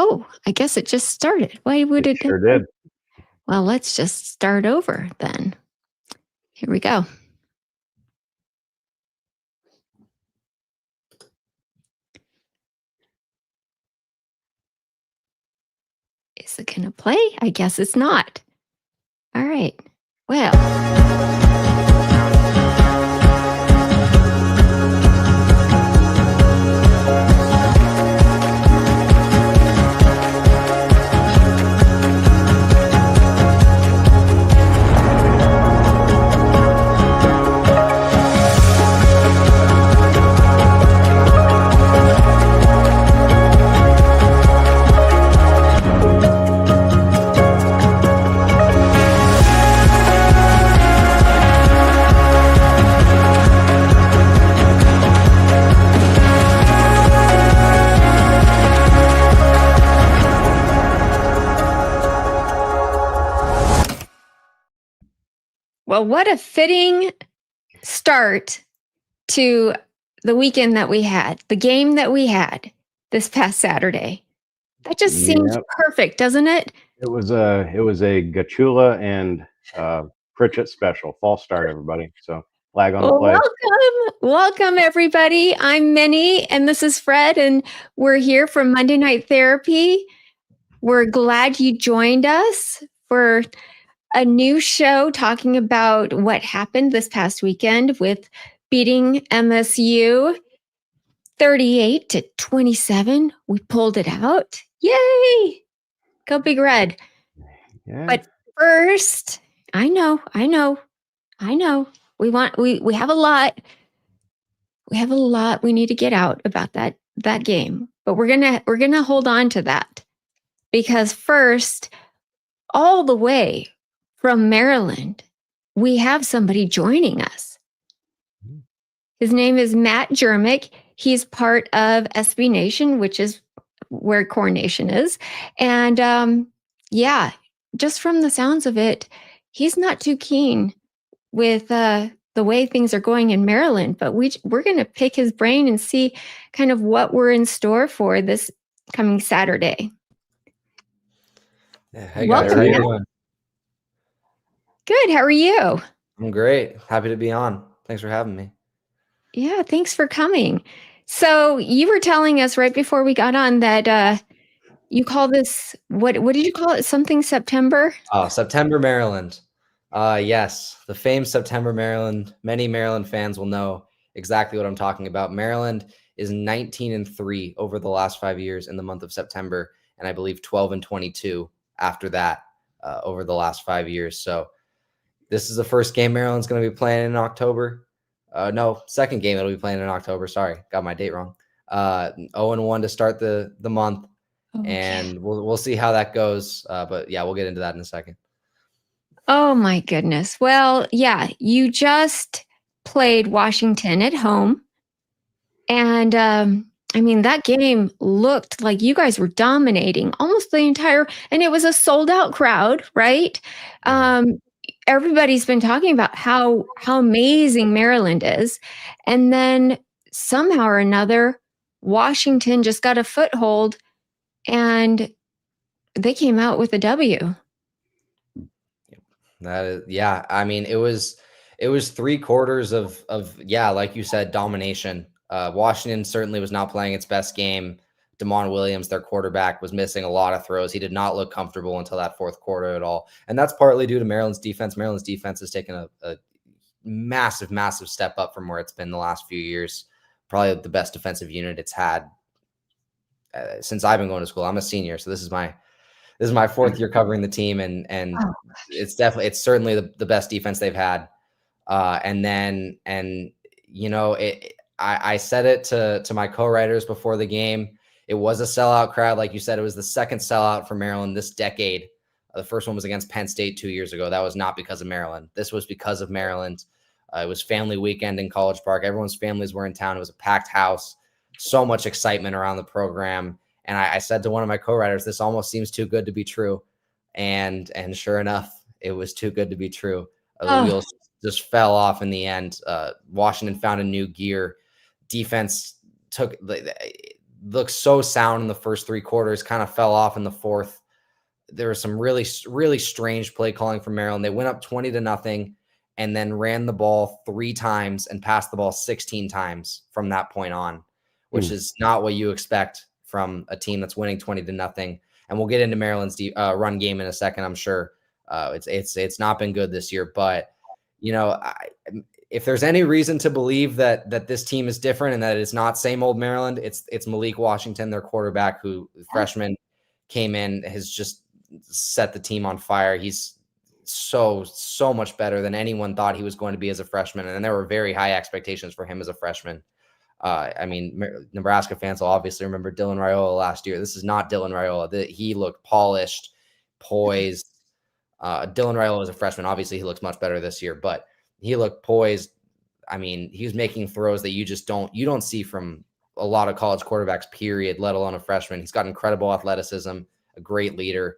Oh, I guess it just started. Why would it? Sure did. Well, let's just start over then. Here we go. Is it going to play? I guess it's not. All right. Well. Well, what a fitting start to the weekend that we had, the game that we had this past Saturday. That just seems perfect, doesn't it? It was a Gachula and Pritchett special. False start, everybody. So flag on the play. Welcome everybody. I'm Minnie and this is Fred, and we're here from Monday Night Therapy. We're glad you joined us for a new show talking about what happened this past weekend with beating MSU 38-27. We pulled it out. Yay! Go Big Red. Yeah. But first, I know. We have a lot. We have a lot we need to get out about that game. But we're gonna hold on to that. Because first, all the way from Maryland, we have somebody joining us. His name is Matt Germack. He's part of SB Nation, which is where Core Nation is. And just from the sounds of it, he's not too keen with the way things are going in Maryland. But we're going to pick his brain and see kind of what we're in store for this coming Saturday. Yeah, hey guys, how you doing? Good. How are you? I'm great. Happy to be on. Thanks for having me. Yeah, thanks for coming. So you were telling us right before we got on that you call this, what did you call it? Something September? Oh, September Maryland. Yes, the famed September Maryland. Many Maryland fans will know exactly what I'm talking about. Maryland is 19-3 over the last 5 years in the month of September, and I believe 12-22 after that over the last 5 years. So this is the first game Maryland's going to be playing in October. No, second game it'll be playing in October. Sorry, got my date wrong. 0-1 to start the month, and we'll see how that goes. But yeah, we'll get into that in a second. Oh my goodness. Well, yeah, you just played Washington at home, and I mean, that game looked like you guys were dominating almost the entire, and it was a sold out crowd, right? Everybody's been talking about how amazing Maryland is. And then somehow or another, Washington just got a foothold and they came out with a W. That is, yeah. I mean, it was 3 quarters of like you said, domination. Washington certainly was not playing its best game. Damon Williams, their quarterback, was missing a lot of throws. He did not look comfortable until that fourth quarter at all. And that's partly due to Maryland's defense. Maryland's defense has taken a massive, massive step up from where it's been the last few years. Probably the best defensive unit it's had since I've been going to school. I'm a senior, so this is my 4th year covering the team, and it's certainly the best defense they've had. I said it to my co-writers before the game. It was a sellout crowd. Like you said, it was the second sellout for Maryland this decade. The first one was against Penn State 2 years ago. That was not because of Maryland. This was because of Maryland. It was family weekend in College Park. Everyone's families were in town. It was a packed house. So much excitement around the program. And I said to one of my co-writers, this almost seems too good to be true. And sure enough, it was too good to be true. The wheels just fell off in the end. Washington found a new gear. Defense looked so sound in the first 3 quarters, kind of fell off in the fourth. There was some really, really strange play calling from Maryland. They went up 20-0 and then ran the ball 3 times and passed the ball 16 times from that point on, which is not what you expect from a team that's winning 20-0. And we'll get into Maryland's run game in a second, I'm sure. It's not been good this year, but if there's any reason to believe that this team is different and that it's not same old Maryland, it's Malik Washington, their quarterback, who freshman came in, has just set the team on fire. He's so much better than anyone thought he was going to be as a freshman. And there were very high expectations for him as a freshman. Nebraska fans will obviously remember Dylan Raiola last year. This is not Dylan Raiola. He looked polished, poised. Dylan Raiola was a freshman. Obviously, he looks much better this year, but he looked poised. I mean, he was making throws that you don't see from a lot of college quarterbacks, period, let alone a freshman. He's got incredible athleticism, a great leader.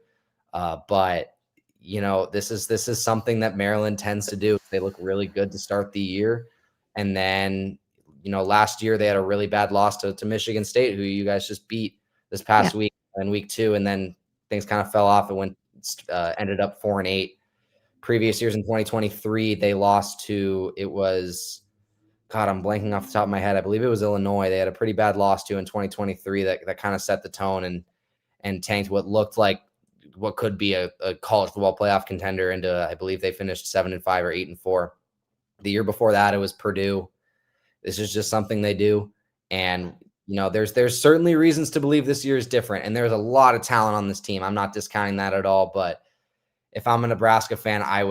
But this is something that Maryland tends to do. They look really good to start the year. And then, last year they had a really bad loss to Michigan State, who you guys just beat this past week in week 2. And then things kind of fell off and ended up 4-8. Previous years in 2023, they lost to, I'm blanking off the top of my head. I believe it was Illinois. They had a pretty bad loss to in 2023 that kind of set the tone and tanked what looked like what could be a college football playoff contender into, I believe they finished 7-5 or 8-4. The year before that, it was Purdue. This is just something they do. And, there's certainly reasons to believe this year is different. And there's a lot of talent on this team. I'm not discounting that at all. But if I'm a Nebraska fan, I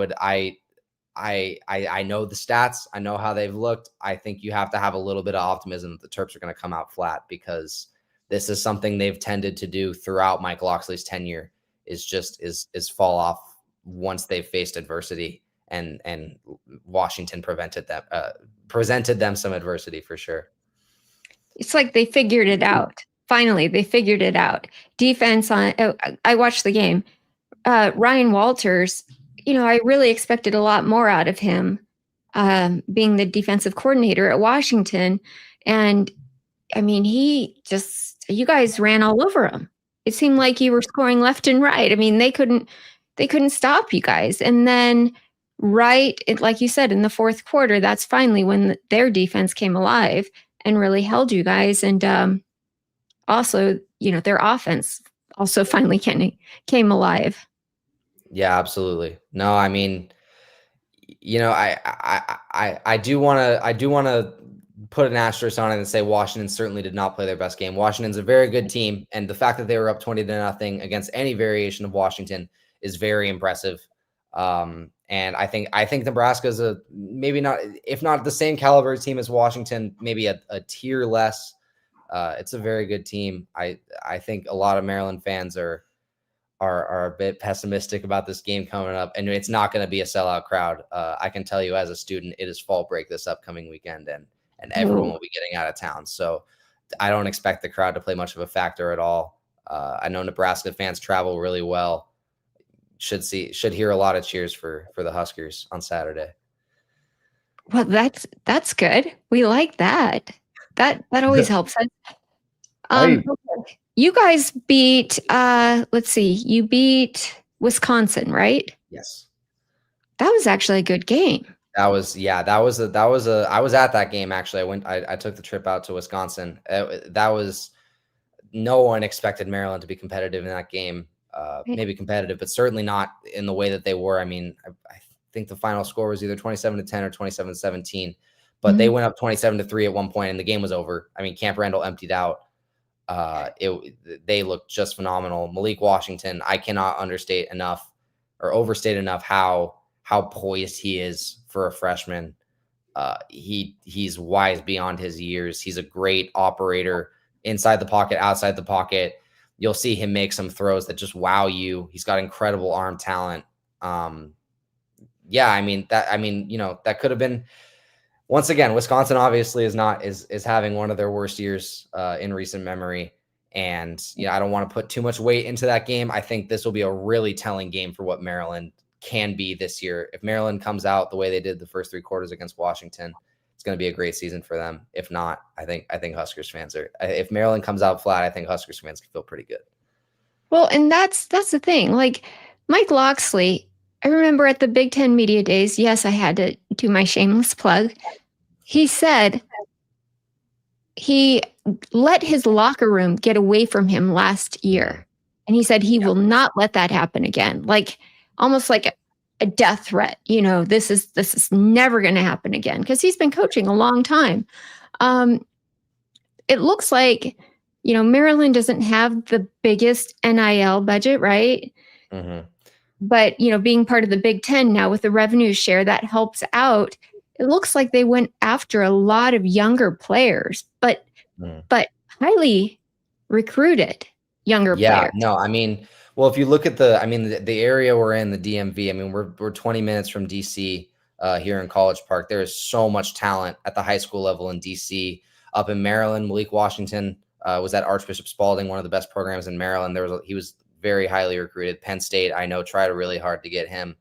know the stats. I know how they've looked. I think you have to have a little bit of optimism that the Terps are going to come out flat, because this is something they've tended to do throughout Mike Locksley's tenure, is fall off once they've faced adversity, and Washington presented them some adversity for sure. It's like they figured it out. Finally, they figured it out. Defense I watched the game. Ryan Walters, I really expected a lot more out of him, being the defensive coordinator at Washington. And I mean, you guys ran all over him. It seemed like you were scoring left and right. I mean, they couldn't stop you guys. And then like you said, in the fourth quarter, that's finally when their defense came alive and really held you guys. And also, their offense also finally came alive. Yeah, absolutely. No, I mean, I do want to put an asterisk on it and say Washington certainly did not play their best game. Washington's a very good team, and the fact that they were up 20-0 against any variation of Washington is very impressive. And I think Nebraska's maybe not, if not the same caliber team as Washington, maybe a tier less. It's a very good team. I think a lot of Maryland fans are a bit pessimistic about this game coming up, and it's not going to be a sellout crowd. I can tell you as a student, it is fall break this upcoming weekend, and everyone will be getting out of town. So I don't expect the crowd to play much of a factor at all. I know Nebraska fans travel really well. Should hear a lot of cheers for the Huskers on Saturday. Well, that's good. We like that. That always helps us. Okay. You guys beat, you beat Wisconsin, right? Yes. That was actually a good game. I was at that game. Actually, I took the trip out to Wisconsin. No one expected Maryland to be competitive in that game. Maybe competitive, but certainly not in the way that they were. I mean, I think the final score was either 27-10 or 27-17, but they went up 27-3 at one point and the game was over. I mean, Camp Randall emptied out. They looked just phenomenal. Malik Washington, I cannot overstate enough how poised he is for a freshman. He's wise beyond his years. He's a great operator inside the pocket, outside the pocket. You'll see him make some throws that just wow you. He's got incredible arm talent. That could have been, once again, Wisconsin obviously is having one of their worst years in recent memory. And, I don't want to put too much weight into that game. I think this will be a really telling game for what Maryland can be this year. If Maryland comes out the way they did the first 3 quarters against Washington, it's going to be a great season for them. If not, I think Huskers fans if Maryland comes out flat, I think Huskers fans can feel pretty good. Well, and that's the thing. Like Mike Loxley, I remember at the Big Ten Media Days, yes, I had to do my shameless plug. He said he let his locker room get away from him last year. And he said he will not let that happen again. Like almost like a death threat. This is never going to happen again, because he's been coaching a long time. It looks like, Maryland doesn't have the biggest NIL budget, right? Mm-hmm. But, being part of the Big Ten now with the revenue share, that helps out. It looks like they went after a lot of younger players, but highly recruited younger players. No, I mean, well, if you look at the area we're in, the DMV, I mean, we're 20 minutes from DC here in College Park. There is so much talent at the high school level in DC. Up in Maryland, Malik Washington was at Archbishop Spalding, one of the best programs in Maryland. He was very highly recruited. Penn State, I know, tried really hard to get him.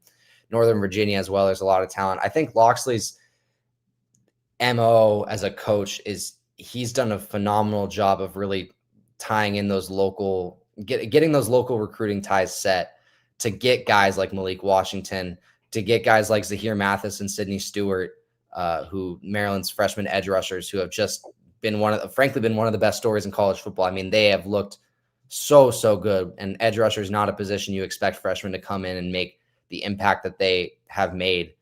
Northern Virginia as well. There's a lot of talent. I think Loxley's MO as a coach he's done a phenomenal job of really tying in those getting those local recruiting ties set to get guys like Malik Washington, to get guys like Zahir Mathis and Sidney Stewart, who Maryland's freshman edge rushers, who have just been one of the best stories in college football. I mean, they have looked so good, and edge rusher is not a position you expect freshmen to come in and make the impact that they have made.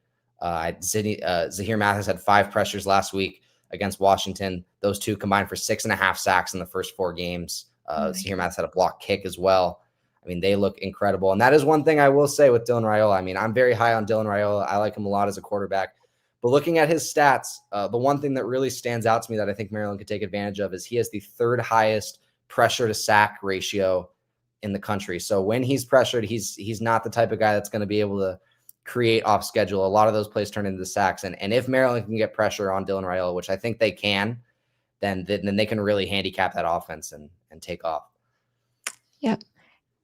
Zahir Mathis had 5 pressures last week against Washington. Those two combined for 6.5 sacks in the first 4 games. Zahir Mathis had a block kick as well. I mean, they look incredible. And that is one thing I will say with Dylan Raiola. I mean, I'm very high on Dylan Raiola. I like him a lot as a quarterback. But looking at his stats, the one thing that really stands out to me that I think Maryland could take advantage of is he has the 3rd highest pressure to sack ratio in the country. So when he's pressured, he's not the type of guy that's going to be able to create off schedule. A lot of those plays turn into sacks. And if Maryland can get pressure on Dylan Raiola, which I think they can, then they can really handicap that offense and take off. Yep.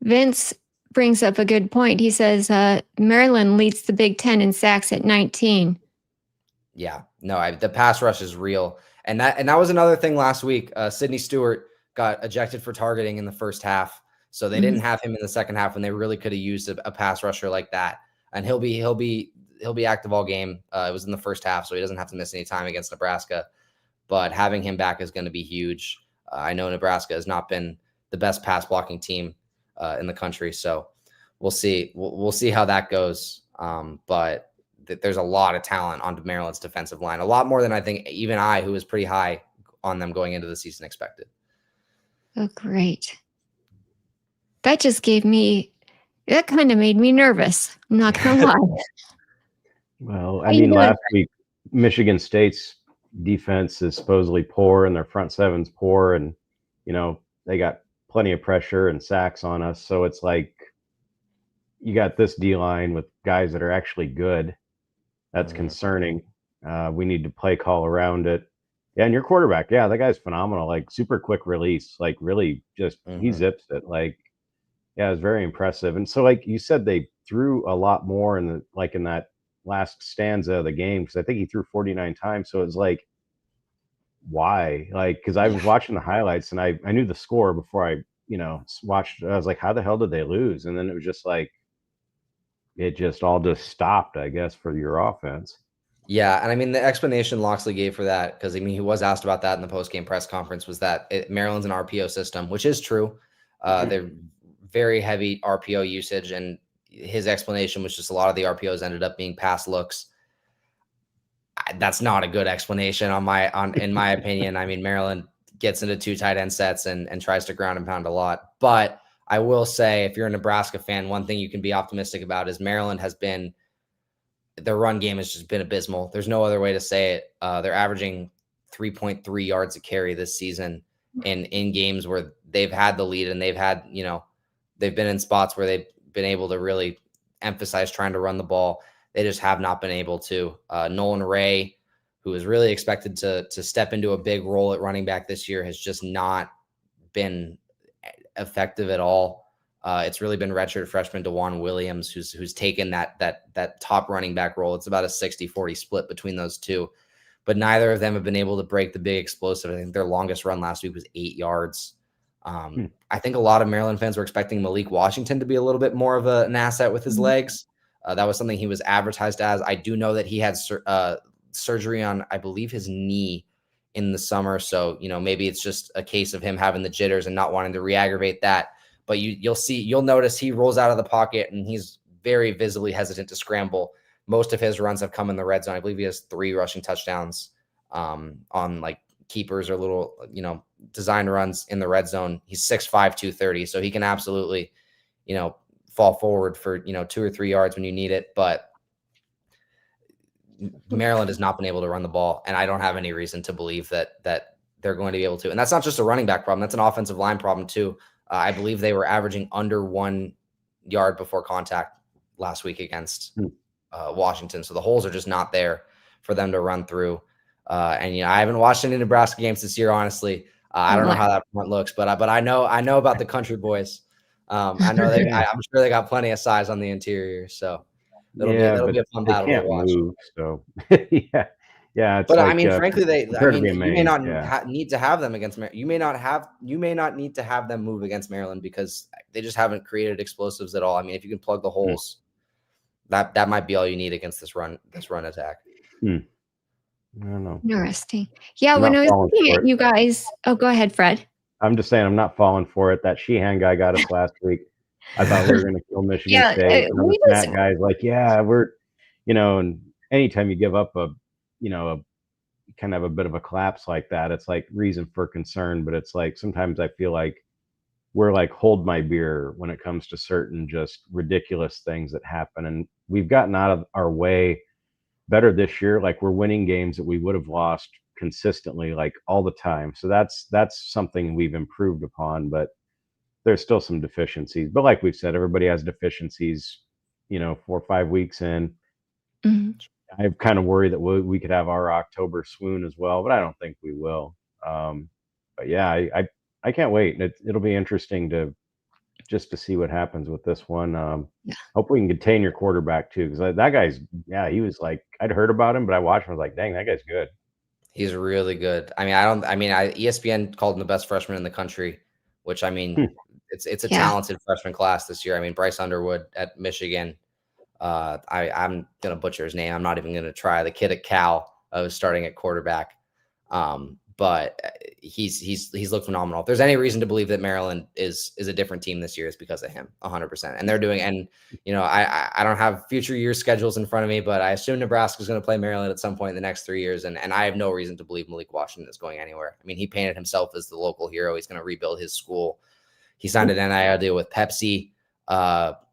Vince brings up a good point. He says Maryland leads the Big Ten in sacks at 19. Yeah, no, the pass rush is real. And that was another thing last week. Sidney Stewart got ejected for targeting in the first half. So they didn't have him in the second half when they really could have used a pass rusher like that. And he'll be active all game. It was in the first half, so he doesn't have to miss any time against Nebraska. But having him back is going to be huge. I know Nebraska has not been the best pass blocking team in the country, so we'll see. We'll see how that goes. But there's a lot of talent on Maryland's defensive line, a lot more than I think even I, who was pretty high on them going into the season, expected. Oh, great! That just that kind of made me nervous. I'm not gonna lie. Well, I mean, last week Michigan State's defense is supposedly poor and their front seven's poor, and they got plenty of pressure and sacks on us. So it's like you got this D-line with guys that are actually good. That's concerning. We need to play call around it. Yeah, and your quarterback, that guy's phenomenal. Like super quick release, like really just he zips it. Like, yeah, it was very impressive. And so, like you said, they threw a lot more in that last stanza of the game, because I think he threw 49 times. So it's like, why? Like, because I was watching the highlights and I knew the score before I watched. I was like, how the hell did they lose? And then it was just like it just all stopped, I guess, for your offense. Yeah, and I mean the explanation Loxley gave for that, because I mean he was asked about that in the post-game press conference, was that Maryland's an RPO system, which is true. They're very heavy RPO usage, and his explanation was just a lot of the RPOs ended up being pass looks. That's not a good explanation in my opinion. I mean, Maryland gets into 2 tight end sets and tries to ground and pound a lot. But I will say, if you're a Nebraska fan, one thing you can be optimistic about is Maryland their run game has just been abysmal. There's no other way to say it. They're averaging 3.3 yards a carry this season in games where they've had the lead, and they've been in spots where they've been able to really emphasize trying to run the ball. They just have not been able to. Nolan Ray, who is really expected to step into a big role at running back this year, has just not been effective at all. It's really been redshirt freshman DeJuan Williams who's taken that top running back role. It's about a 60-40 split between those two. but neither of them have been able to break the big explosive. I think their longest run last week was 8 yards. I think a lot of Maryland fans were expecting Malik Washington to be a little bit more of an asset with his legs. That was something he was advertised as. I do know that he had surgery on, I believe, his knee in the summer. So, maybe it's just a case of him having the jitters and not wanting to re-aggravate that. But you'll notice he rolls out of the pocket and he's very visibly hesitant to scramble. Most of his runs have come in the red zone. I believe he has 3 rushing touchdowns on like keepers or little, design runs in the red zone. He's 6'5", 230. So he can absolutely, fall forward for, 2 or 3 yards when you need it. But Maryland has not been able to run the ball. And I don't have any reason to believe that they're going to be able to. And that's not just a running back problem. That's an offensive line problem too. I believe they were averaging under 1 yard before contact last week against Washington. So the holes are just not there for them to run through. And I haven't watched any Nebraska games this year, honestly. I don't know how that front looks, but I know about the country boys. I know I'm sure they got plenty of size on the interior. So it'll be a fun battle to watch. Move, so yeah. It's but like, I mean, frankly, you may not need to have them against Maryland. You may not need to have them move against Maryland because they just haven't created explosives at all. I mean, if you can plug the holes, that might be all you need against this run attack. I don't know. Interesting. Yeah, when I was looking at you guys, go ahead, Fred. I'm just saying I'm not falling for it. That Sheehan guy got us last week. I thought we were going to kill Michigan State. And that guy's like, we're, and anytime you give up a kind of a bit of a collapse like that, it's like reason for concern. But it's like sometimes I feel like we're like hold my beer when it comes to certain just ridiculous things that happen. And we've gotten out of our way better this year. Like we're winning games that we would have lost consistently, like all the time. So that's something we've improved upon, but there's still some deficiencies. But like we've said, everybody has deficiencies, 4 or 5 weeks in. I kind of worry that we could have our October swoon as well, but I don't think we will. But yeah, I can't wait. It'll be interesting to see what happens with this one. Hope we can contain your quarterback too, because that guy's he was like, I'd heard about him, but I watched him. I was like, dang, that guy's good. He's really good. I mean, ESPN called him the best freshman in the country, which I mean, it's a talented freshman class this year. I mean, Bryce Underwood at Michigan. I'm gonna butcher his name. I'm not even gonna try. The kid at Cal was starting at quarterback. But he's looked phenomenal. If there's any reason to believe that Maryland is a different team this year, it's because of him, 100%. And they're doing, and I don't have future year schedules in front of me, but I assume Nebraska is going to play Maryland at some point in the next 3 years, and I have no reason to believe Malik Washington is going anywhere. I mean, he painted himself as the local hero. He's going to rebuild his school. He signed an NIL deal with Pepsi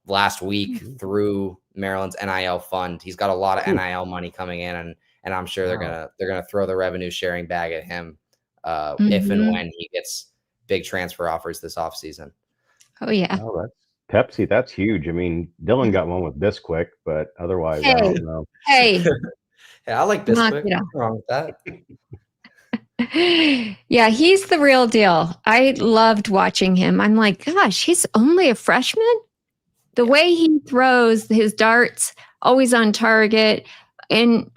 last week through Maryland's NIL fund. He's got a lot of NIL money coming in, and I'm sure they're gonna throw the revenue sharing bag at him if and when he gets big transfer offers this offseason. Oh yeah. Oh, that's Pepsi. That's huge. I mean, Dylan got one with Bisquick, but otherwise, I don't know. Hey, I like Bisquick. What's wrong with that? Yeah, he's the real deal. I loved watching him. I'm like, gosh, he's only a freshman. The way he throws his darts, always on target. In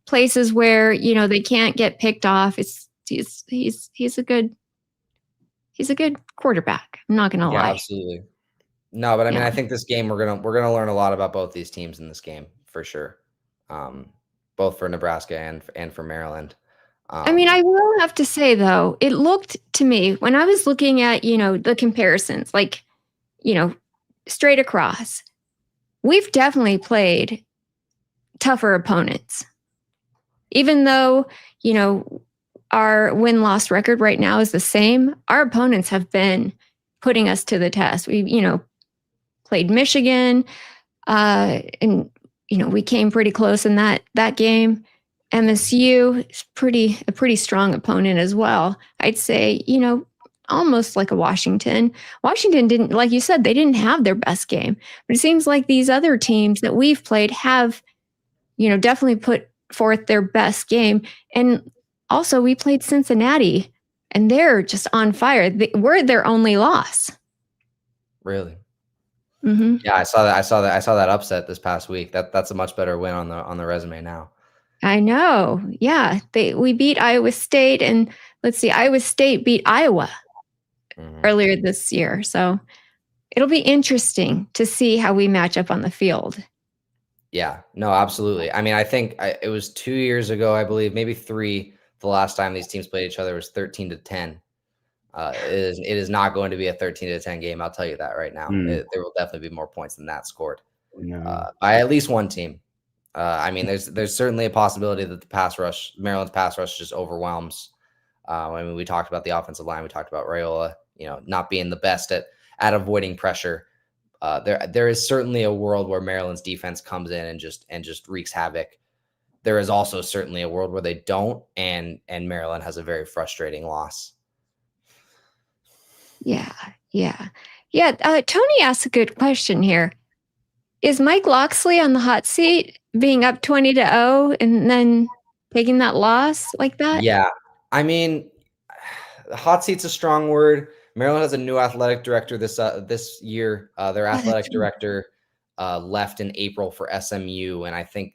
places where they can't get picked off, he's a good quarterback. I'm not gonna lie. Absolutely. No, but I mean, I think this game we're gonna learn a lot about both these teams in this game for sure. Both for Nebraska and for Maryland. I mean, I will have to say though, it looked to me when I was looking at the comparisons, like straight across, we've definitely played tougher opponents. Even though, our win-loss record right now is the same, our opponents have been putting us to the test. We, played Michigan, and, we came pretty close in that game. MSU is a pretty strong opponent as well. I'd say, almost like a Washington. Washington didn't, like you said, they didn't have their best game. But it seems like these other teams that we've played have definitely put forth their best game. And also we played Cincinnati and they're just on fire. We're their only loss. Really? Mm-hmm. Yeah, I saw that upset this past week. That's a much better win on the resume now. I know. Yeah. We beat Iowa State, and let's see, Iowa State beat Iowa earlier this year. So it'll be interesting to see how we match up on the field. Yeah, no, absolutely. I mean, I think it was 2 years ago, I believe, maybe 3, the last time these teams played each other was 13-10. It is not going to be a 13-10 game. I'll tell you that right now. There will definitely be more points than that scored by at least one team. I mean, there's certainly a possibility that Maryland's pass rush just overwhelms. I mean, we talked about the offensive line. We talked about Raiola, not being the best at avoiding pressure. There is certainly a world where Maryland's defense comes in and just wreaks havoc. There is also certainly a world where they don't, and Maryland has a very frustrating loss. Yeah. Tony asked a good question here. Is Mike Locksley on the hot seat, being up 20-0 and then taking that loss like that? Yeah, I mean, hot seat's a strong word. Maryland has a new athletic director this year. Their athletic director left in April for SMU, and I think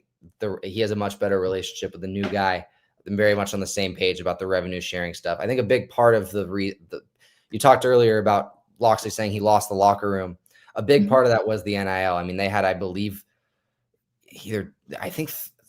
he has a much better relationship with the new guy. I'm very much on the same page about the revenue sharing stuff. I think a big part of you talked earlier about Locksley saying he lost the locker room. A big part of that was the NIL. I mean, they had, I believe,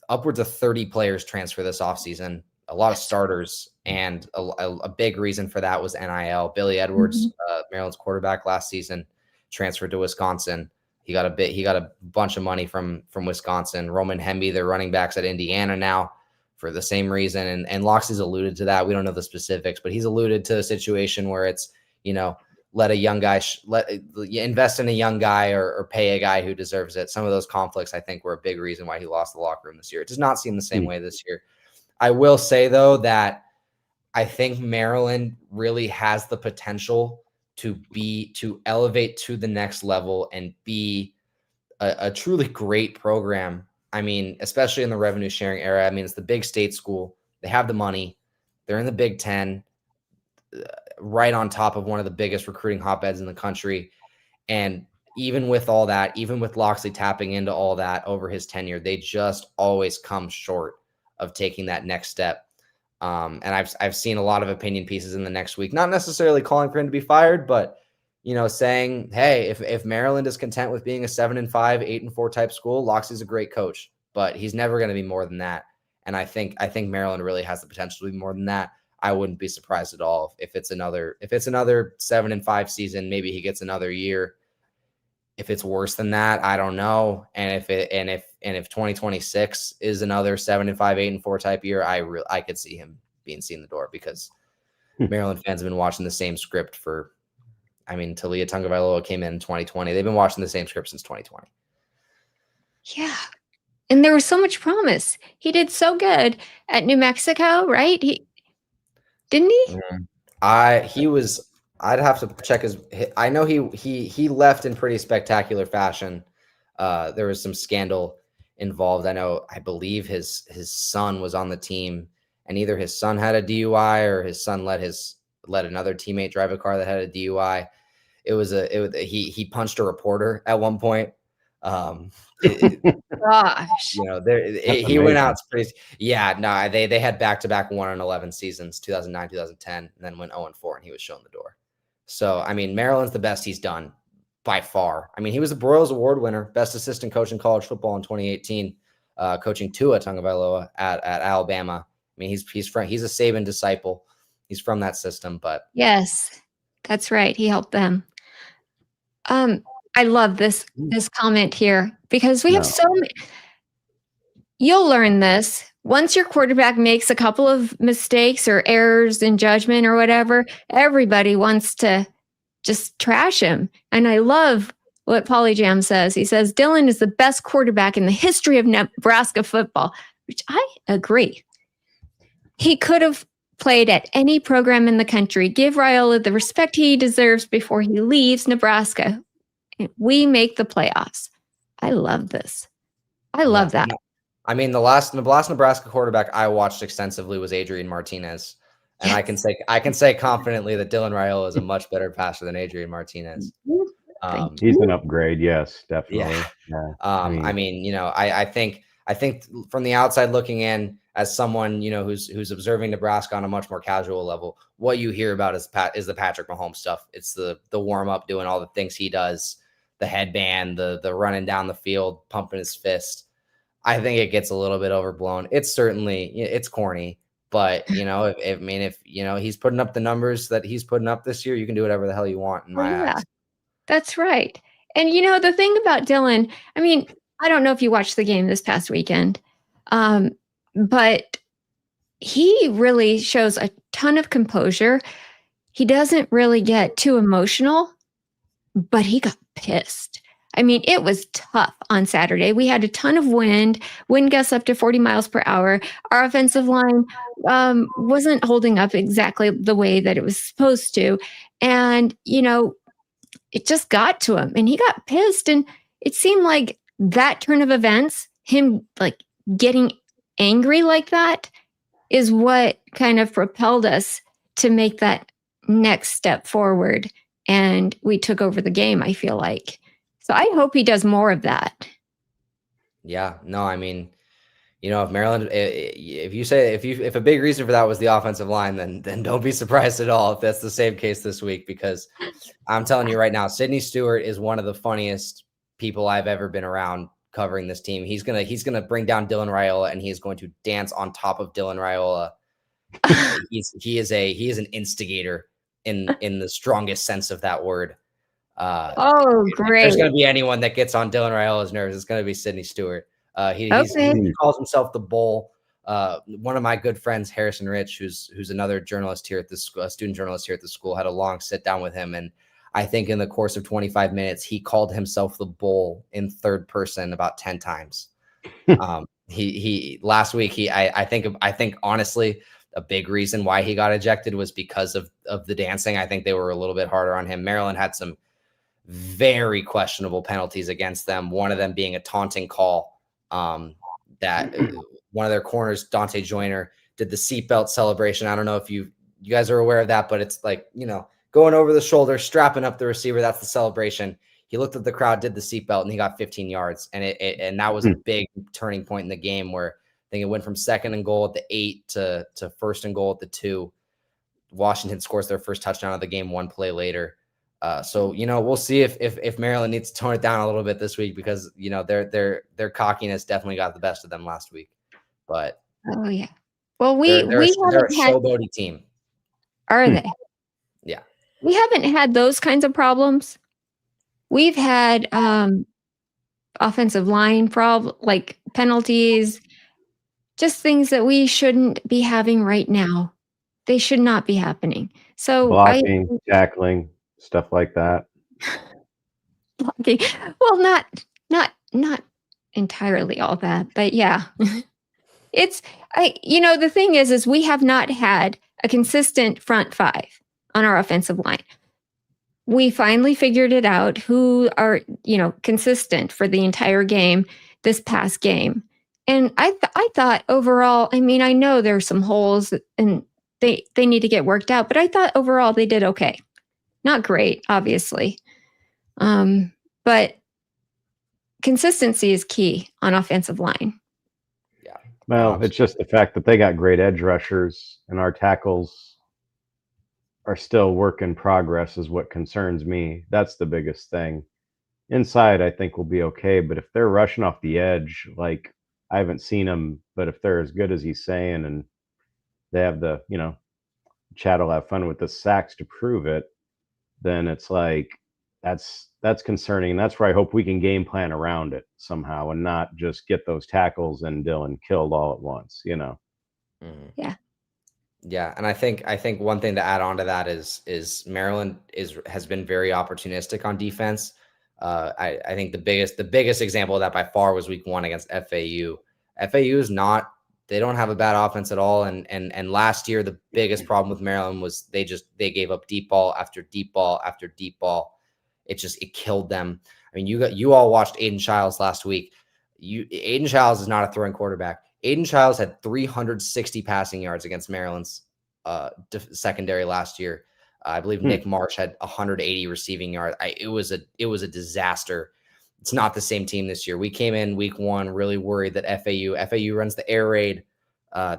upwards of 30 players transfer this offseason, a lot of starters, and a big reason for that was NIL. Billy Edwards, Maryland's quarterback last season, transferred to Wisconsin. He got a bunch of money from Wisconsin. Roman Hemby, their running backs at Indiana now for the same reason. And Loxley's alluded to that. We don't know the specifics, but he's alluded to a situation where it's, let a young guy, invest in a young guy or pay a guy who deserves it. Some of those conflicts, I think, were a big reason why he lost the locker room this year. It does not seem the same way this year. I will say, though, that I think Maryland really has the potential to elevate to the next level and be a truly great program. I mean, especially in the revenue sharing era. I mean, it's the big state school. They have the money. They're in the Big Ten, right on top of one of the biggest recruiting hotbeds in the country. And even with all that, even with Locksley tapping into all that over his tenure, they just always come short of taking that next step. And I've seen a lot of opinion pieces in the next week, not necessarily calling for him to be fired, but saying, hey, if Maryland is content with being a 7-5, 8-4 type school, Locksley's a great coach, but he's never going to be more than that. And I think Maryland really has the potential to be more than that. I wouldn't be surprised at all if it's another 7-5 season. Maybe he gets another year. If it's worse than that, I don't know. And if 2026 is another 7-5, 8-4 type year, I could see him being seen the door, because Maryland fans have been watching the same script Talia Tagovailoa came in 2020. They've been watching the same script since 2020. Yeah. And there was so much promise. He did so good at New Mexico, right? Didn't he? I'd have to check I know he left in pretty spectacular fashion. There was some scandal involved. I believe his son was on the team, and either his son had a DUI or his son let another teammate drive a car that had a DUI. He punched a reporter at one point. Gosh, he went out pretty. Yeah, no, they had back-to-back 1-11 seasons, 2009, 2010, and then went 0-4, and he was shown the door. So, I mean, Maryland's the best he's done by far. I mean, he was a Broyles Award winner, best assistant coach in college football in 2018, coaching Tua Tagovailoa at Alabama. I mean, he's a Saban disciple. He's from that system, but yes, that's right. He helped them. I love this comment here, because we have so many. You'll learn this. Once your quarterback makes a couple of mistakes or errors in judgment or whatever, everybody wants to just trash him. And I love what Polyjam says. He says, Dylan is the best quarterback in the history of Nebraska football, which I agree. He could have played at any program in the country. Give Raiola the respect he deserves before he leaves Nebraska. We make the playoffs. I love this. I love that. I mean, the last Nebraska quarterback I watched extensively was Adrian Martinez, and yes. I can say confidently that Dylan Raiola is a much better passer than Adrian Martinez. He's an upgrade, yes, definitely. Yeah. I think I think from the outside looking in, as someone, who's observing Nebraska on a much more casual level, what you hear about is the Patrick Mahomes stuff. It's the warm up, doing all the things he does, the headband, the running down the field, pumping his fist. I think it gets a little bit overblown. It's corny, but if he's putting up the numbers that he's putting up this year, you can do whatever the hell you want in my eyes. That's right. And the thing about Dylan, I mean, I don't know if you watched the game this past weekend, but he really shows a ton of composure. He doesn't really get too emotional, but he got pissed. I mean, it was tough on Saturday. We had a ton of wind gusts up to 40 miles per hour. Our offensive line wasn't holding up exactly the way that it was supposed to. And, it just got to him and he got pissed. And it seemed like that turn of events, him like getting angry like that, is what kind of propelled us to make that next step forward. And we took over the game, I feel like. So I hope he does more of that. Yeah, no, I mean, if Maryland, if a big reason for that was the offensive line, then don't be surprised at all if that's the same case this week, because I'm telling you right now, Sidney Stewart is one of the funniest people I've ever been around covering this team. He's gonna bring down Dylan Raiola and he is going to dance on top of Dylan Raiola. He is an instigator in the strongest sense of that word. Great. If there's going to be anyone that gets on Dylan Raiola's nerves, it's going to be Sidney Stewart. He calls himself the Bull. One of my good friends, Harrison Rich, who's another journalist here at this student journalist here at the school, had a long sit down with him, and I think in the course of 25 minutes, he called himself the Bull in third person about 10 times. He last week, I think honestly, a big reason why he got ejected was because of the dancing. I think they were a little bit harder on him. Maryland had some very questionable penalties against them. One of them being a taunting call that one of their corners, Dante Joyner, did the seatbelt celebration. I don't know if you guys are aware of that, but it's like, going over the shoulder, strapping up the receiver. That's the celebration. He looked at the crowd, did the seatbelt, and he got 15 yards. And that was a big turning point in the game where I think it went from 2nd and goal at the 8 to 1st and goal at the 2. Washington scores their first touchdown of the game 1 play later. So we'll see if Maryland needs to tone it down a little bit this week, because their cockiness definitely got the best of them last week. But oh yeah, well they're a showboaty team. Are they? Yeah, we haven't had those kinds of problems. We've had offensive line like penalties, just things that we shouldn't be having right now. They should not be happening. So blocking, tackling, stuff like that. Blocking. Well, not entirely all that, but yeah. The thing is we have not had a consistent front 5 on our offensive line. We finally figured it out who are, consistent for the entire game this past game. And I thought overall, I mean, I know there's some holes and they need to get worked out, but I thought overall they did okay. Not great, obviously. But consistency is key on offensive line. Yeah. Well, it's just the fact that they got great edge rushers and our tackles are still work in progress is what concerns me. That's the biggest thing. Inside, I think we'll be okay, but if they're rushing off the edge, like I haven't seen them, but if they're as good as he's saying and they have the, Chad will have fun with the sacks to prove it, then it's like that's concerning. That's where I hope we can game plan around it somehow and not just get those tackles and Dylan killed all at once, Mm-hmm. Yeah. Yeah, and I think one thing to add on to that is Maryland has been very opportunistic on defense. I think the biggest example of that by far was week 1 against FAU. FAU is not, they don't have a bad offense at all. And last year, the biggest problem with Maryland was they gave up deep ball after deep ball after deep ball. It killed them. I mean, you all watched Aiden Childs last week. Aiden Childs is not a throwing quarterback. Aiden Childs had 360 passing yards against Maryland's secondary last year. I believe Nick Marsh had 180 receiving yards. It was a disaster. it's not the same team this year. We came in week 1 really worried that FAU runs the air raid.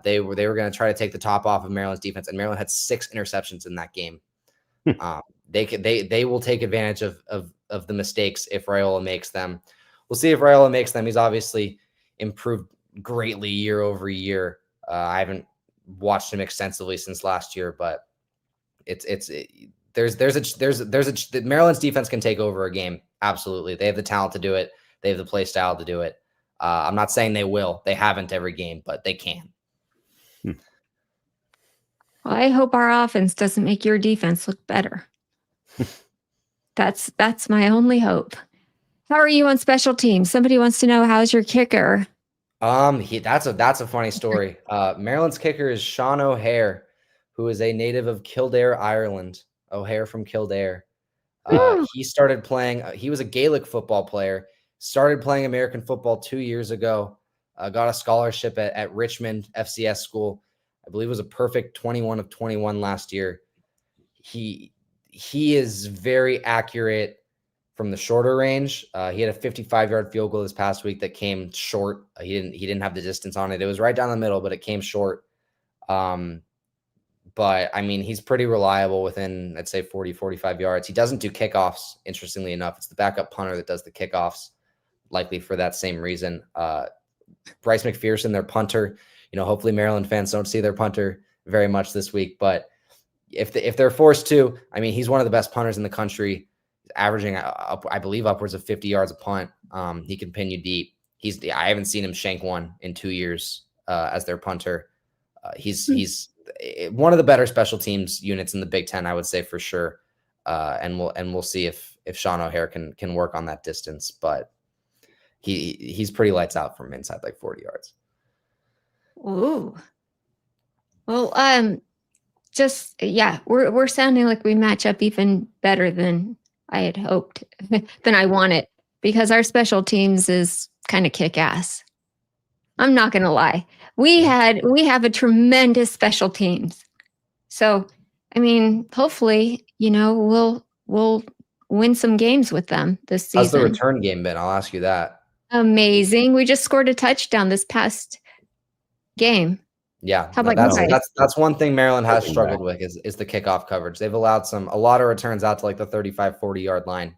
They were going to try to take the top off of Maryland's defense, and Maryland had 6 interceptions in that game. They will take advantage of the mistakes if Raiola makes them. We'll see if Raiola makes them. He's obviously improved greatly year over year. I haven't watched him extensively since last year, but Maryland's defense can take over a game. Absolutely. They have the talent to do it. They have the play style to do it. I'm not saying they will. They haven't every game, but they can. Well, I hope our offense doesn't make your defense look better. That's my only hope. How are you on special teams? Somebody wants to know, how's your kicker? That's a funny story. Maryland's kicker is Sean O'Hare, who is a native of Kildare, Ireland. O'Hare from Kildare. He started playing. He was a Gaelic football player. Started playing American football 2 years ago. Got a scholarship at Richmond FCS school. I believe it was a perfect 21 of 21 last year. He is very accurate from the shorter range. He had a 55-yard field goal this past week that came short. He didn't have the distance on it. It was right down the middle, but it came short. But I mean, he's pretty reliable within, I'd say, 40, 45 yards. He doesn't do kickoffs, interestingly enough. It's the backup punter that does the kickoffs, likely for that same reason. Bryce McPherson, their punter, hopefully Maryland fans don't see their punter very much this week, but if they're forced to, I mean, he's one of the best punters in the country, averaging I believe upwards of 50 yards a punt. He can pin you deep. I haven't seen him shank one in 2 years as their punter. He's one of the better special teams units in the Big Ten, I would say, for sure. And we'll see if Sean O'Hare can work on that distance, but he's pretty lights out from inside like 40 yards. Ooh. Well, we're sounding like we match up even better than I had hoped, than I wanted, because our special teams is kind of kick ass. I'm not going to lie. We have a tremendous special teams. So, I mean, hopefully, we'll win some games with them this season. How's the return game been? I'll ask you that. Amazing. We just scored a touchdown this past game. Yeah, how about you guys? That's one thing Maryland has struggled with is the kickoff coverage. They've allowed a lot of returns out to like the 35, 40-yard line.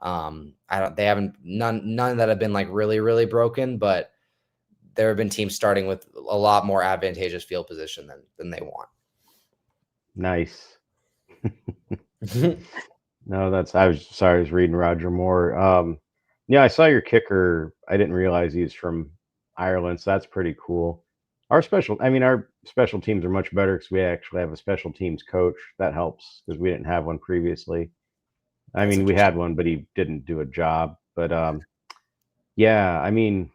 They haven't none that have been like really, really broken, but there have been teams starting with a lot more advantageous field position than they want. Nice. No, I was reading Roger Moore. Yeah, I saw your kicker. I didn't realize he's from Ireland, so that's pretty cool. Our special teams are much better because we actually have a special teams coach. That helps because we didn't have one previously. I mean, we had one, but he didn't do a job. But yeah, I mean,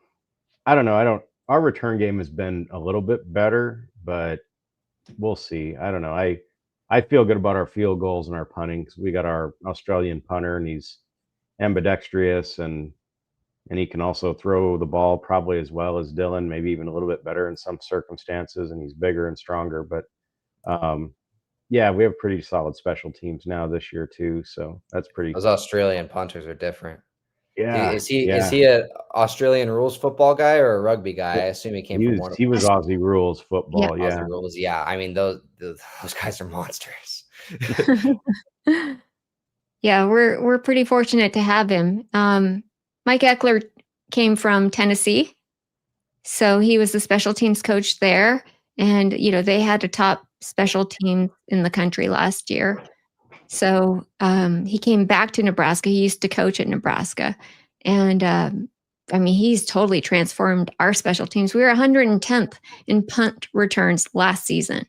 I don't know. Our return game has been a little bit better, but we'll see. I don't know. I feel good about our field goals and our punting because we got our Australian punter, and he's ambidextrous and he can also throw the ball probably as well as Dylan, maybe even a little bit better in some circumstances, and he's bigger and stronger. But yeah, we have pretty solid special teams now this year too, so that's pretty. Those Australian punters are different. Yeah. Is he an Australian rules football guy or a rugby guy? I assume he came from one of He was Aussie rules football. Yeah. Aussie rules. Yeah. I mean, those guys are monsters. Yeah, we're pretty fortunate to have him. Mike Eckler came from Tennessee, so he was the special teams coach there, and they had a top special team in the country last year. So he came back to Nebraska. He used to coach at Nebraska, and I mean, he's totally transformed our special teams. We were 110th in punt returns last season.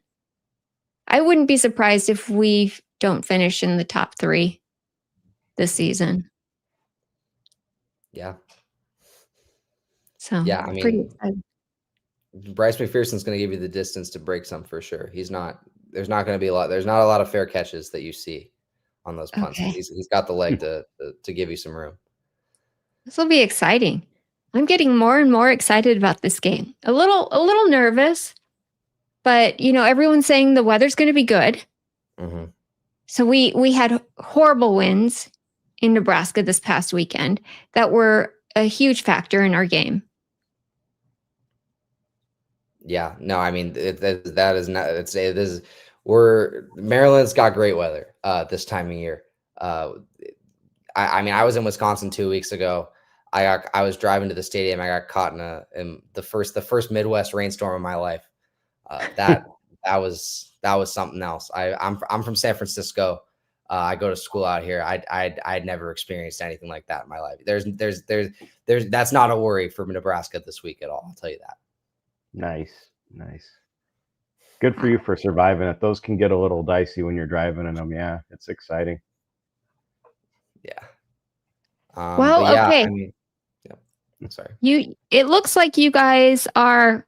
I wouldn't be surprised if we don't finish in the top 3 this season. Yeah. So yeah, I mean, pretty excited. Bryce McPherson's going to give you the distance to break some for sure. There's not going to be there's not a lot of fair catches that you see on those punts. Okay. He's got the leg to give you some room. This will be exciting. I'm getting more and more excited about this game. A little nervous, but everyone's saying the weather's going to be good. Mm-hmm. So we had horrible winds in Nebraska this past weekend that were a huge factor in our game. Yeah, no, I mean that is not. It is. Maryland's got great weather this time of year. I mean, I was in Wisconsin 2 weeks ago. I was driving to the stadium. I got caught in the first Midwest rainstorm of my life. That was something else. I'm from San Francisco. I go to school out here. I'd never experienced anything like that in my life. There's that's not a worry for Nebraska this week at all. I'll tell you that. Nice. Good for you for surviving it. Those can get a little dicey when you're driving in them. Yeah, it's exciting. Yeah. Well, yeah, okay. I mean, yeah. I'm sorry. It looks like you guys are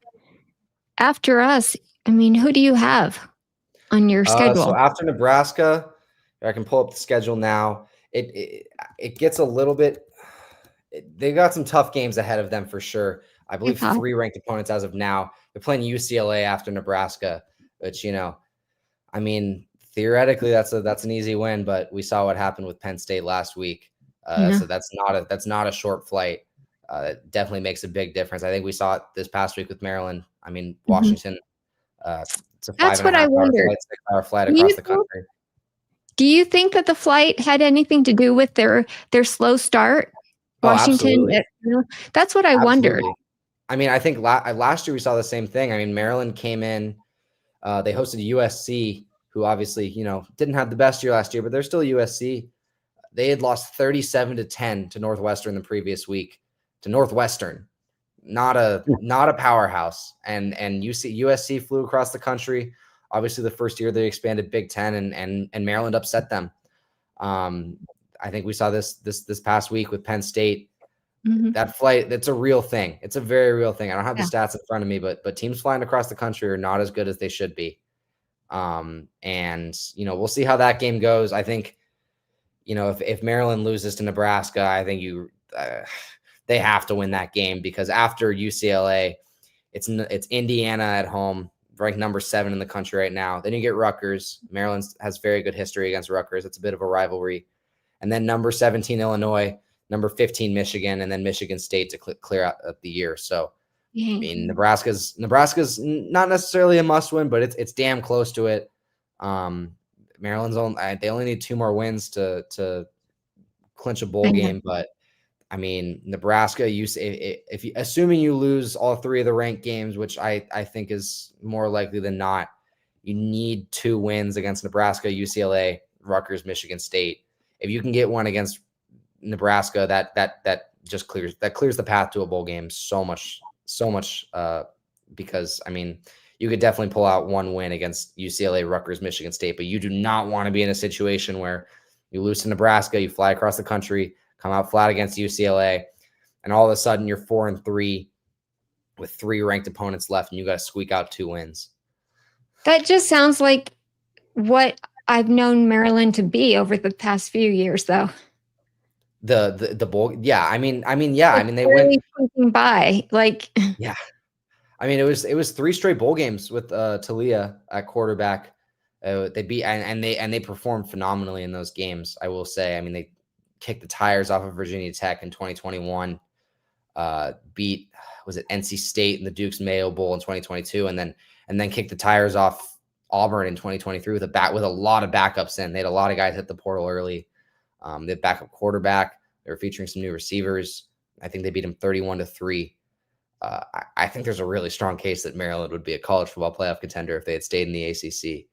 after us. I mean, who do you have on your schedule? So after Nebraska, I can pull up the schedule now. It gets a little bit. They've got some tough games ahead of them for sure. I believe 3 ranked opponents as of now. They're playing UCLA after Nebraska, which, I mean, theoretically that's an easy win, but we saw what happened with Penn State last week. So that's not a short flight. It definitely makes a big difference. I think we saw it this past week with Maryland. I mean, Washington. It's a 5.5-hour flight, 6-hour flight across the country. Do you think that the flight had anything to do with their slow start? Washington. That's what I wondered. I mean, I think last year we saw the same thing. I mean, Maryland came in, they hosted USC, who obviously, didn't have the best year last year, but they're still USC. They had lost 37-10 to Northwestern the previous week. To Northwestern, not a powerhouse. And USC flew across the country. Obviously, the first year they expanded Big Ten, and Maryland upset them. I think we saw this past week with Penn State. Mm-hmm. That flight, that's a real thing. It's a very real thing. I don't have the stats in front of me, but teams flying across the country are not as good as they should be. And we'll see how that game goes. I think, if Maryland loses to Nebraska, I think they have to win that game, because after UCLA, it's Indiana at home, ranked number 7 in the country right now. Then you get Rutgers. Maryland has very good history against Rutgers. It's a bit of a rivalry. And then number 17, Illinois, number 15, Michigan, and then Michigan State to clear out the year. So, I mean, Nebraska's not necessarily a must win, but it's damn close to it. Maryland's they only need 2 more wins to clinch a bowl game. But I mean, Nebraska, assuming you lose all 3 of the ranked games, which I think is more likely than not, you need 2 wins against Nebraska, UCLA, Rutgers, Michigan State. If you can get one against Nebraska, that just clears the path to a bowl game so much, because I mean, you could definitely pull out 1 win against UCLA, Rutgers, Michigan State, but you do not want to be in a situation where you lose to Nebraska, you fly across the country, come out flat against UCLA, and all of a sudden you're 4-3 with 3 ranked opponents left, and you got to squeak out 2 wins. That just sounds like what I've known Maryland to be over the past few years, though. The bowl, yeah. I mean, they went by, like, yeah. I mean, it was 3 straight bowl games with Talia at quarterback. They beat and they performed phenomenally in those games, I will say. I mean, they kicked the tires off of Virginia Tech in 2021. Beat, was it NC State in the Duke's Mayo Bowl in 2022, and then kicked the tires off Auburn in 2023 with a lot of backups in. They had a lot of guys hit the portal early. They had backup quarterback. They were featuring some new receivers. I think they beat them 31-3. I think there's a really strong case that Maryland would be a college football playoff contender if they had stayed in the ACC.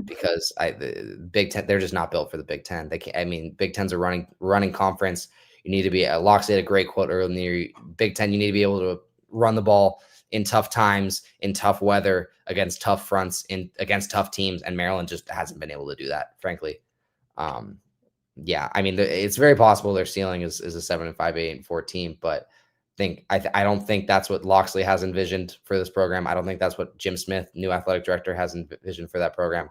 Because the Big Ten, they're just not built for the Big Ten. They can't. I mean, Big Ten's a running conference. You need to be. Loxley had a great quote earlier. Big Ten, you need to be able to run the ball in tough times, in tough weather, against tough fronts, against tough teams, and Maryland just hasn't been able to do that, frankly. Yeah, I mean, it's very possible their ceiling is a 7-5, 8-4 team, but I don't think that's what Loxley has envisioned for this program. I don't think that's what Jim Smith, new athletic director, has envisioned for that program.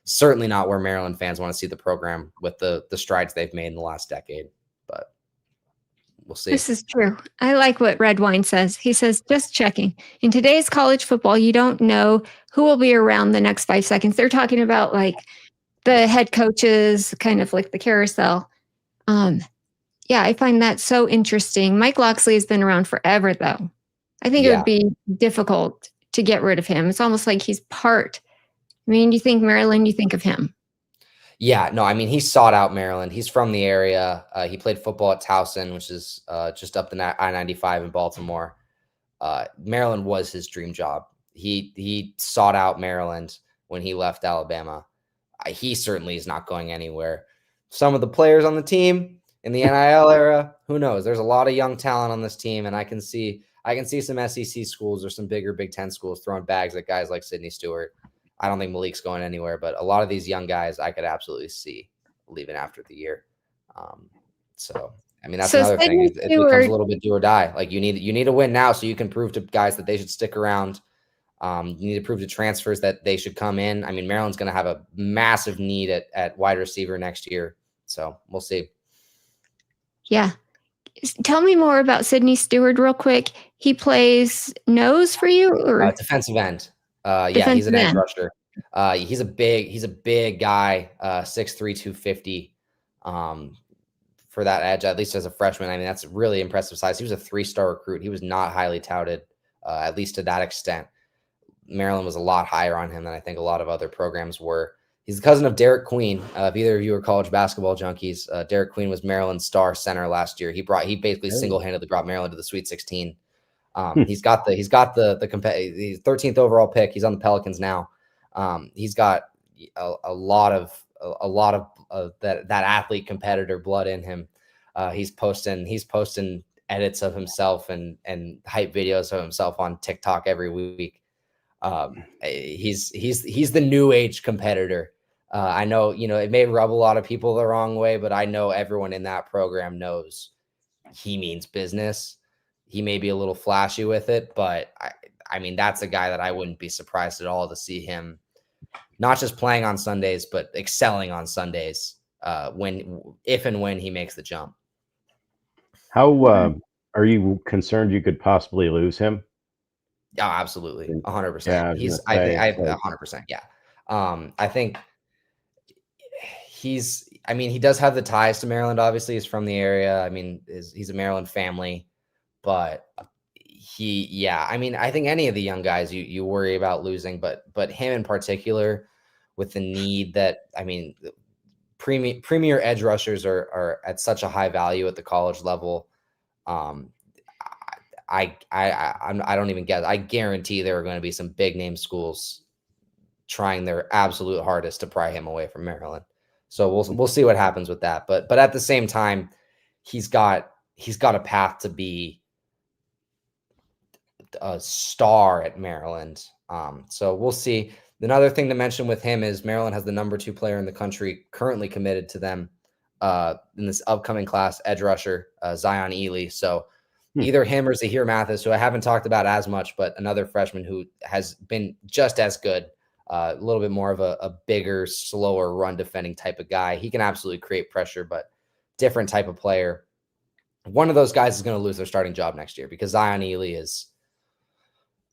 Certainly not where Maryland fans want to see the program with the strides they've made in the last decade, but we'll see. This is true. I like what Red Wine says. He says, just checking. In today's college football, you don't know who will be around the next 5 seconds. They're talking about like the head coaches, kind of like the carousel. Yeah, I find that so interesting. Mike Locksley has been around forever, though. I think it would be difficult to get rid of him. It's almost like he's part. I mean, you think Maryland, you think of him. Yeah, no, I mean, he sought out Maryland. He's from the area. He played football at Towson, which is just up the I-95 in Baltimore. Maryland was his dream job. He sought out Maryland when he left Alabama. He certainly is not going anywhere. Some of the players on the team in the NIL era, who knows? There's a lot of young talent on this team, and I can see some SEC schools or some bigger Big Ten schools throwing bags at guys like Sidney Stewart. I don't think Malik's going anywhere, but a lot of these young guys I could absolutely see leaving after the year. So I mean, that's another thing. It becomes a little bit do or die. Like you need to win now so you can prove to guys that they should stick around. You need to prove to transfers that they should come in. I mean, Maryland's going to have a massive need at wide receiver next year. So we'll see. Yeah. Tell me more about Sidney Stewart real quick. He plays nose for you or defensive end. Yeah, he's an edge rusher. He's a big guy, 6'3", 250. For that edge, at least as a freshman. I mean, that's a really impressive size. He was a 3-star recruit. He was not highly touted, at least to that extent. Maryland was a lot higher on him than I think a lot of other programs were. He's the cousin of Derek Queen. If either of you are college basketball junkies, Derek Queen was Maryland's star center last year. He basically single-handedly brought Maryland to the Sweet 16. He's got the 13th overall pick. He's on the Pelicans now. He's got a lot of that athlete competitor blood in him. He's posting edits of himself and hype videos of himself on TikTok every week. He's the new age competitor. I know, it may rub a lot of people the wrong way, but I know everyone in that program knows he means business. He may be a little flashy with it, but I mean, that's a guy that I wouldn't be surprised at all to see him not just playing on Sundays, but excelling on Sundays if and when he makes the jump. How are you concerned you could possibly lose him? Oh, absolutely. 100%. Yeah, He's 100%. Yeah. I think he does have the ties to Maryland. Obviously he's from the area. I mean, he's a Maryland family, but I mean, I think any of the young guys you worry about losing, but him in particular with the need that, I mean, premier edge rushers are at such a high value at the college level. I don't even guess. I guarantee there are going to be some big name schools trying their absolute hardest to pry him away from Maryland. So we'll see what happens with that. But at the same time, he's got a path to be a star at Maryland. So we'll see. Another thing to mention with him is Maryland has the number 2 player in the country currently committed to them in this upcoming class, edge rusher Zion Ely. So either him or Zahir Mathis, who I haven't talked about as much, but another freshman who has been just as good, a little bit more of a bigger, slower run defending type of guy. He can absolutely create pressure, but different type of player. One of those guys is going to lose their starting job next year because Zion Ely is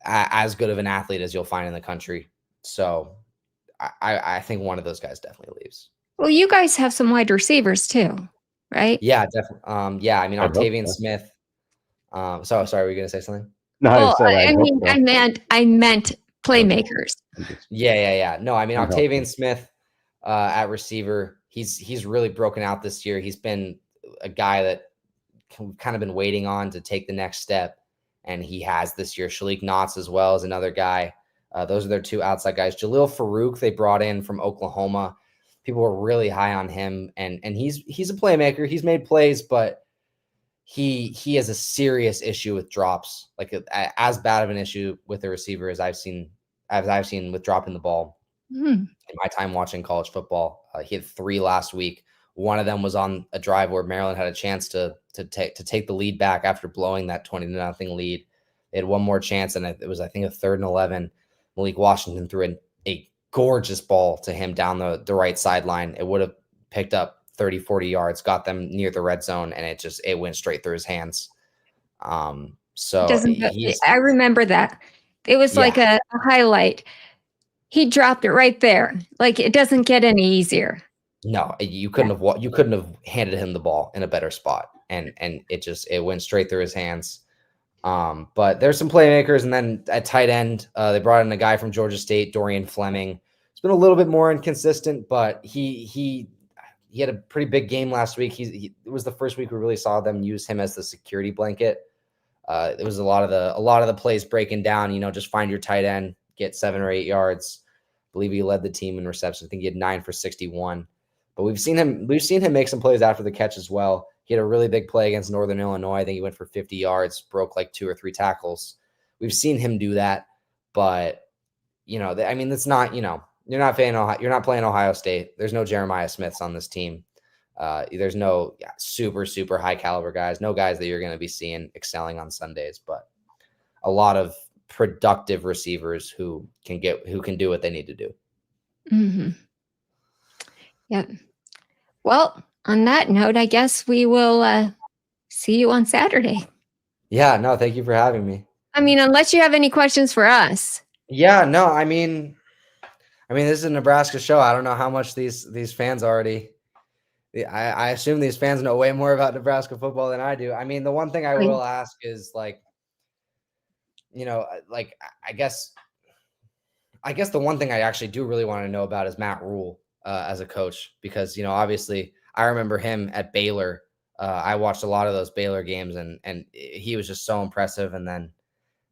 as good of an athlete as you'll find in the country. So I think one of those guys definitely leaves. Well, you guys have some wide receivers too, right? Yeah, definitely. Yeah, I mean, Octavian Smith. Sorry, were you going to say something? No, I meant playmakers. Yeah. No, I mean, Octavian Smith at receiver, he's really broken out this year. He's been a guy that we've kind of been waiting on to take the next step, and he has this year. Shalik Knotts as well as another guy. Those are their 2 outside guys. Jalil Farouk they brought in from Oklahoma. People were really high on him, and he's a playmaker. He's made plays, but he has a serious issue with drops, like as bad of an issue with a receiver as I've seen with dropping the ball in my time watching college football. He had 3 last week. One of them was on a drive where Maryland had a chance to take the lead back after blowing that 20-0 lead. They had one more chance, and it was, I think, a 3rd and 11. Malik Washington threw a gorgeous ball to him down the right sideline. It would have picked up 30, 40 yards, got them near the red zone, and it went straight through his hands. So I remember that. It was like a highlight. He dropped it right there. Like, it doesn't get any easier. No, you couldn't have handed him the ball in a better spot, and it went straight through his hands. But there's some playmakers, and then at tight end, they brought in a guy from Georgia State, Dorian Fleming. It's been a little bit more inconsistent, but he had a pretty big game last week. It was the first week we really saw them use him as the security blanket. It was a lot of the plays breaking down. Just find your tight end, get 7 or 8 yards. I believe he led the team in receptions. I think he had 9 for 61. But we've seen him make some plays after the catch as well. He had a really big play against Northern Illinois. I think he went for 50 yards, broke like 2 or 3 tackles. We've seen him do that, but that's not, you're not playing Ohio State. There's no Jeremiah Smiths on this team. There's no super, super high caliber guys, no guys that you're going to be seeing excelling on Sundays, but a lot of productive receivers who can do what they need to do. Mm-hmm. Yep. Well, on that note, I guess we will see you on Saturday. Yeah, no, thank you for having me. I mean, unless you have any questions for us. Yeah, no, I mean, this is a Nebraska show. I don't know how much these fans already. I assume these fans know way more about Nebraska football than I do. I mean, the one thing I will ask is I guess the one thing I actually do really want to know about is Matt Rule as a coach, because, obviously I remember him at Baylor. I watched a lot of those Baylor games, and he was just so impressive. And then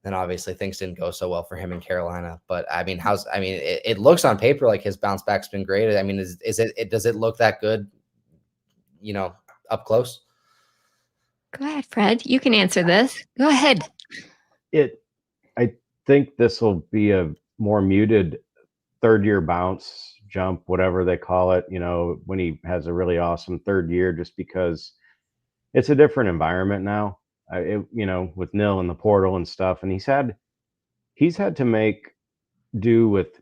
obviously things didn't go so well for him in Carolina. But I mean, it looks on paper like his bounce back's been great. I mean, does it look that good, up close? Go ahead, Fred. You can answer this. Go ahead. I think this will be a more muted third year bounce jump, whatever they call it, when he has a really awesome third year, just because it's a different environment now, with Nil in the portal and stuff. And he's had to make do with,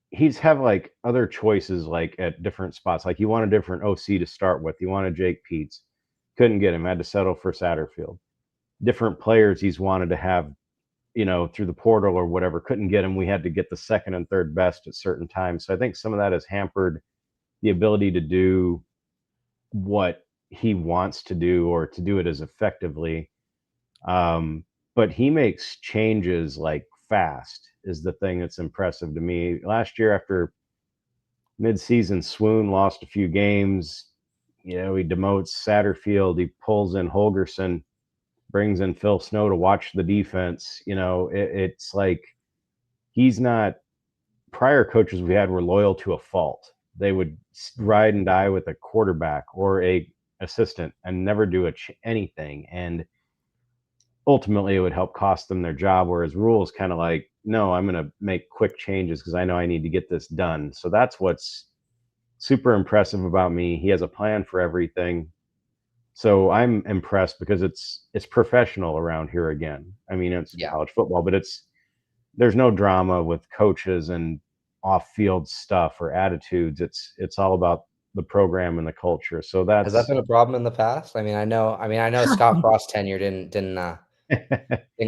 he's have like other choices, like at different spots. Like he wanted a different OC to start with. He wanted Jake Peets, couldn't get him, had to settle for Satterfield. Different players he's wanted to have, through the portal or whatever, couldn't get him. We had to get the second and third best at certain times. So I think some of that has hampered the ability to do what he wants to do, or to do it as effectively. But he makes changes like fast is the thing that's impressive to me. Last year, after mid-season swoon, lost a few games, he demotes Satterfield, he pulls in Holgerson, brings in Phil Snow to watch the defense. It's like he's not. Prior coaches we had were loyal to a fault. They would ride and die with a quarterback or a assistant and never do anything. And ultimately it would help cost them their job. Whereas Rule is kind of like, no, I'm going to make quick changes because I know I need to get this done. So that's what's super impressive about me. He has a plan for everything. So I'm impressed because it's professional around here again. I mean, it's college football, but there's no drama with coaches and off-field stuff or attitudes. It's all about the program and the culture. So has that been a problem in the past? I know Scott Frost's tenure didn't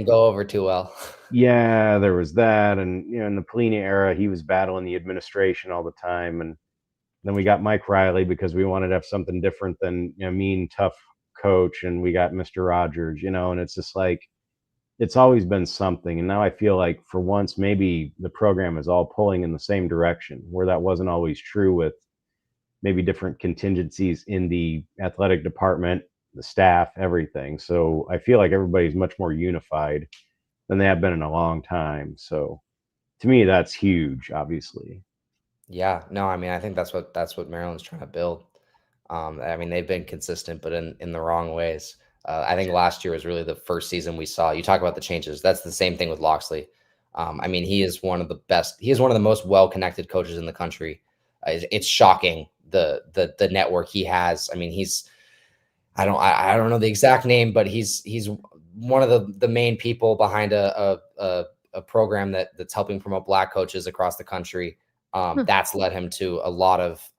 go over too well. Yeah, there was that, and in the Pelini era, he was battling the administration all the time, and then we got Mike Riley because we wanted to have something different than mean, tough coach, and we got Mr. Rogers, and it's just like it's always been something. And now I feel like for once maybe the program is all pulling in the same direction, where that wasn't always true with maybe different contingencies in the athletic department, the staff, everything. So I feel like everybody's much more unified than they have been in a long time. So to me, that's huge, obviously. Yeah, no, I think that's what Maryland's trying to build. They've been consistent, but in the wrong ways. I think last year was really the first season we saw. You talk about the changes. That's the same thing with Loxley. He is one of the best. He is one of the most well-connected coaches in the country. It's shocking the network he has. I don't know the exact name, but he's one of the main people behind a program that's helping promote Black coaches across the country. That's led him to a lot of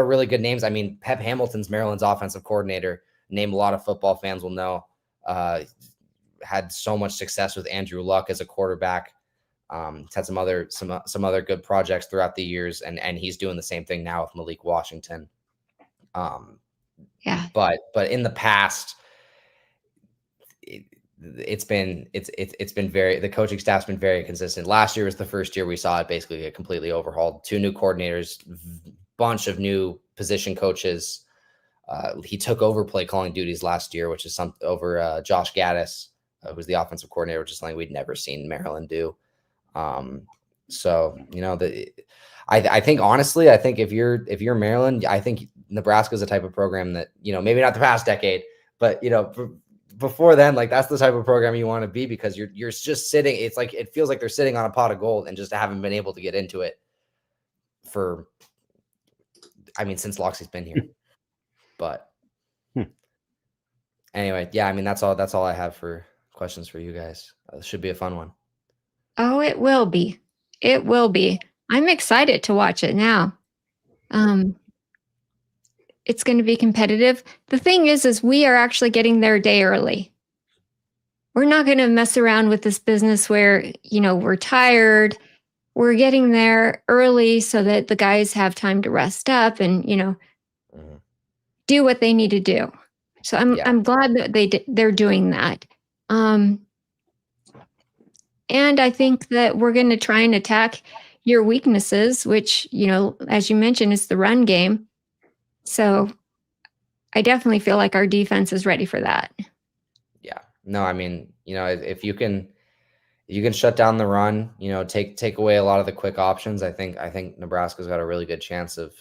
really good names. Pep Hamilton's Maryland's offensive coordinator, name a lot of football fans will know, had so much success with Andrew Luck as a quarterback. He's had some other good projects throughout the years, and he's doing the same thing now with Malik Washington. Yeah. But in the past, it's been very, the coaching staff's been very consistent. Last year was the first year we saw it basically get completely overhauled. 2 new coordinators, bunch of new position coaches. He took over play calling duties last year, which is over Josh Gaddis, who was the offensive coordinator, which is something we'd never seen Maryland do. So, you know, I think honestly, I think if you're Maryland, I think Nebraska is the type of program that, you know, maybe not the past decade, but, you know, before then, like that's the type of program you want to be, because you're just sitting. It's like, it feels like they're sitting on a pot of gold and just haven't been able to get into it for, I mean, since Loxley's been here. But anyway, yeah, I mean, that's all I have for questions for you guys. It should be a fun one. Oh, it will be. It will be. I'm excited to watch it now. It's going to be competitive. The thing is we are actually getting there a day early. We're not going to mess around with this business where, you know, we're tired. We're getting there early so that the guys have time to rest up and, you know, do what they need to do. So I'm glad that they're doing that. And I think that we're going to try and attack your weaknesses, which, you know, as you mentioned, is the run game. So I definitely feel like our defense is ready for that. Yeah. No, I mean, you know, if you can shut down the run, you know, take away a lot of the quick options, I think Nebraska's got a really good chance of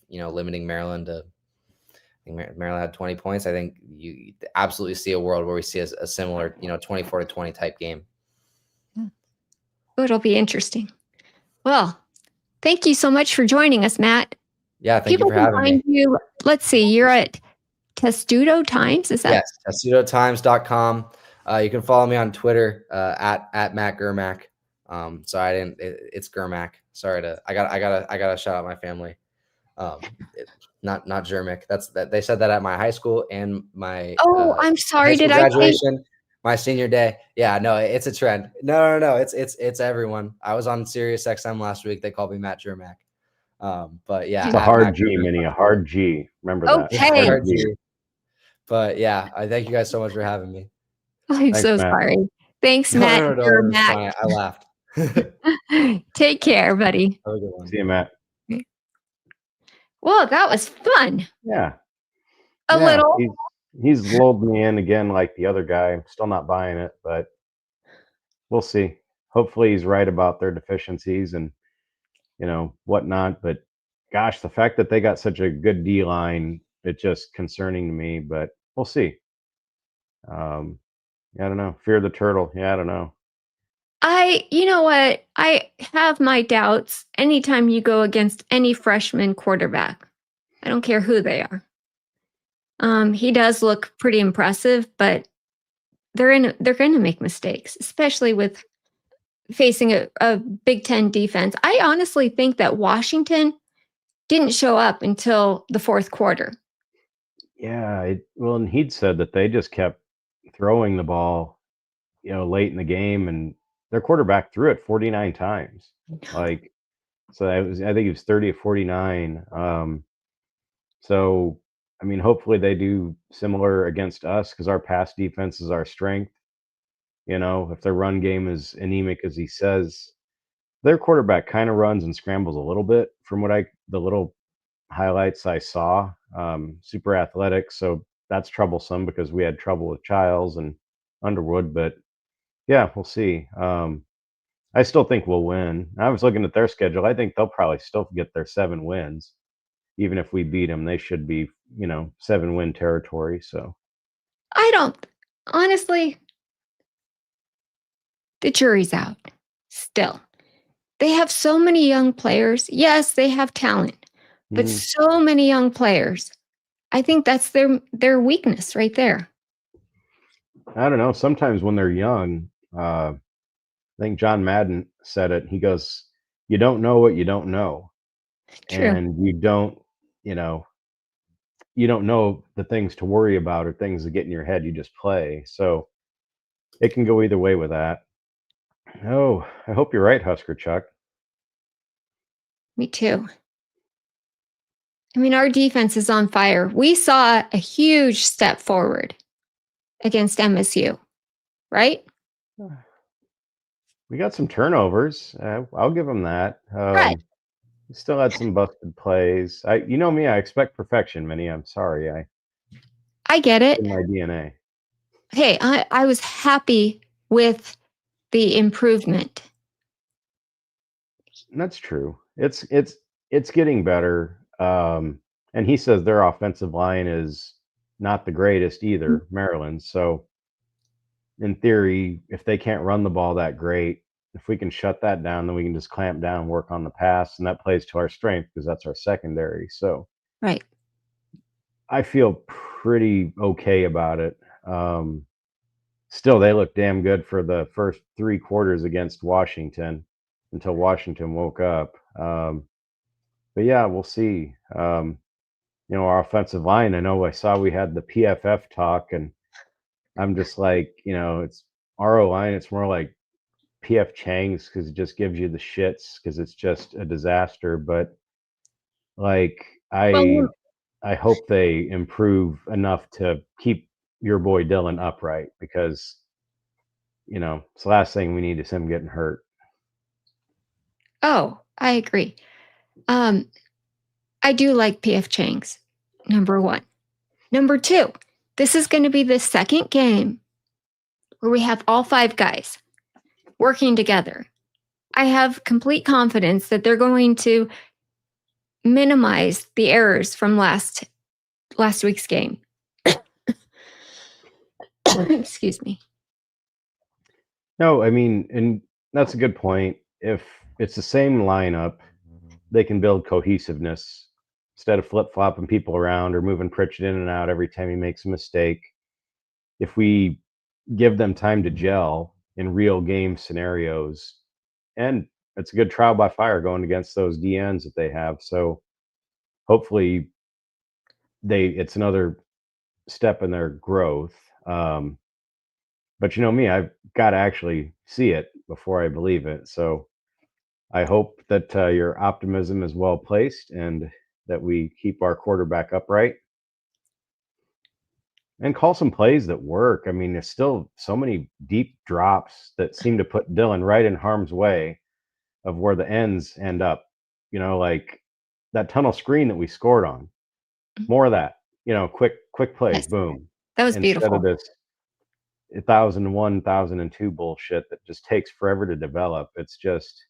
you know, limiting Maryland to, I think Maryland had 20 points. I think you absolutely see a world where we see a similar, you know, 24-20 type game. It'll be interesting. Well, thank you so much for joining us, Matt. Yeah, thank you for having me. You, let's see, you're at Testudo Times, is that? Yes, testudotimes.com. You can follow me on Twitter at Matt Germack. So it's Germack. Sorry I gotta shout out my family. Not Germack. They said that at my high school and my I'm sorry, did graduation, my senior day. Yeah, no, it's a trend. No, it's everyone. I was on Sirius XM last week. They called me Matt Germack. But yeah, it's a hard G, Minnie, a hard G. Remember that. Okay. Hard G. But yeah, I thank you guys so much for having me. I'm so sorry. Thanks, Matt. No, Germack. I laughed. Take care, buddy. Have a good one. See you, Matt. Well, that was fun. Yeah. A little. He's lulled me in again like the other guy. I'm still not buying it, but we'll see. Hopefully he's right about their deficiencies and, you know, whatnot. But gosh, the fact that they got such a good D line, it's just concerning to me, but we'll see. I don't know. Fear the turtle. Yeah, I don't know. You know what? I have my doubts anytime you go against any freshman quarterback. I don't care who they are. He does look pretty impressive, but they're going to make mistakes, especially with facing a Big Ten defense. I honestly think that Washington didn't show up until the fourth quarter. Yeah, well, and he'd said that they just kept throwing the ball, you know, late in the game, and their quarterback threw it 49 times. Like, so I think it was 30 of 49. So, I mean, hopefully they do similar against us because our pass defense is our strength. You know, if their run game is anemic, as he says, their quarterback kind of runs and scrambles a little bit from the little highlights I saw. Super athletic. So that's troublesome because we had trouble with Childs and Underwood, but yeah, we'll see. I still think we'll win. I was looking at their schedule. I think they'll probably still get their 7 wins. Even if we beat them, they should be, you know, 7-win territory. So I don't, honestly, the jury's out still. They have so many young players. Yes, they have talent, but so many young players. I think that's their weakness right there. I don't know. Sometimes when they're young, I think John Madden said it. He goes, "You don't know what you don't know." True. And you don't know the things to worry about or things that get in your head. You just play. So it can go either way with that. Oh, I hope you're right, Husker Chuck. Me too. I mean, our defense is on fire. We saw a huge step forward against MSU, right? We got some turnovers. I'll give them that. Right. We still had some busted plays. You know me, I expect perfection, Minnie. I'm sorry. I get It's it. in my DNA. Hey, I was happy with the improvement. That's true. It's getting better. And he says their offensive line is not the greatest either, Maryland. So in theory, if they can't run the ball that great, if we can shut that down, then we can just clamp down and work on the pass, and that plays to our strength because that's our secondary. So Right. I feel pretty okay about it. Still, they look damn good for the first 3 quarters against Washington until Washington woke up. But yeah, we'll see. Our offensive line. I saw we had the PFF talk, and I'm just like, it's RO line. It's more like PF Chang's because it just gives you the shits because it's just a disaster. But like, I Well, I hope they improve enough to keep your boy Dylan upright because it's the last thing we need is him getting hurt. oh, I agree. Um, I do like PF Chang's, number one. Number two, this is going to be the second game where we have all five guys working together. I have complete confidence that they're going to minimize the errors from last week's game. Excuse me. No, I mean, and that's a good point. If it's the same lineup, they can build cohesiveness instead of flip flopping people around or moving Pritchett in and out every time he makes a mistake. If we give them time to gel in real game scenarios, and it's a good trial by fire going against those DNs that they have. So hopefully it's another step in their growth. But you know me, I've got to actually see it before I believe it. So I hope that your optimism is well placed and that we keep our quarterback upright and call some plays that work. I mean, there's still so many deep drops that seem to put Dylan right in harm's way of where the ends end up. Like that tunnel screen that we scored on. More of that. Quick plays, Yes, boom. that was Instead of beautiful. this 1001, 1002 bullshit that just takes forever to develop. It's just,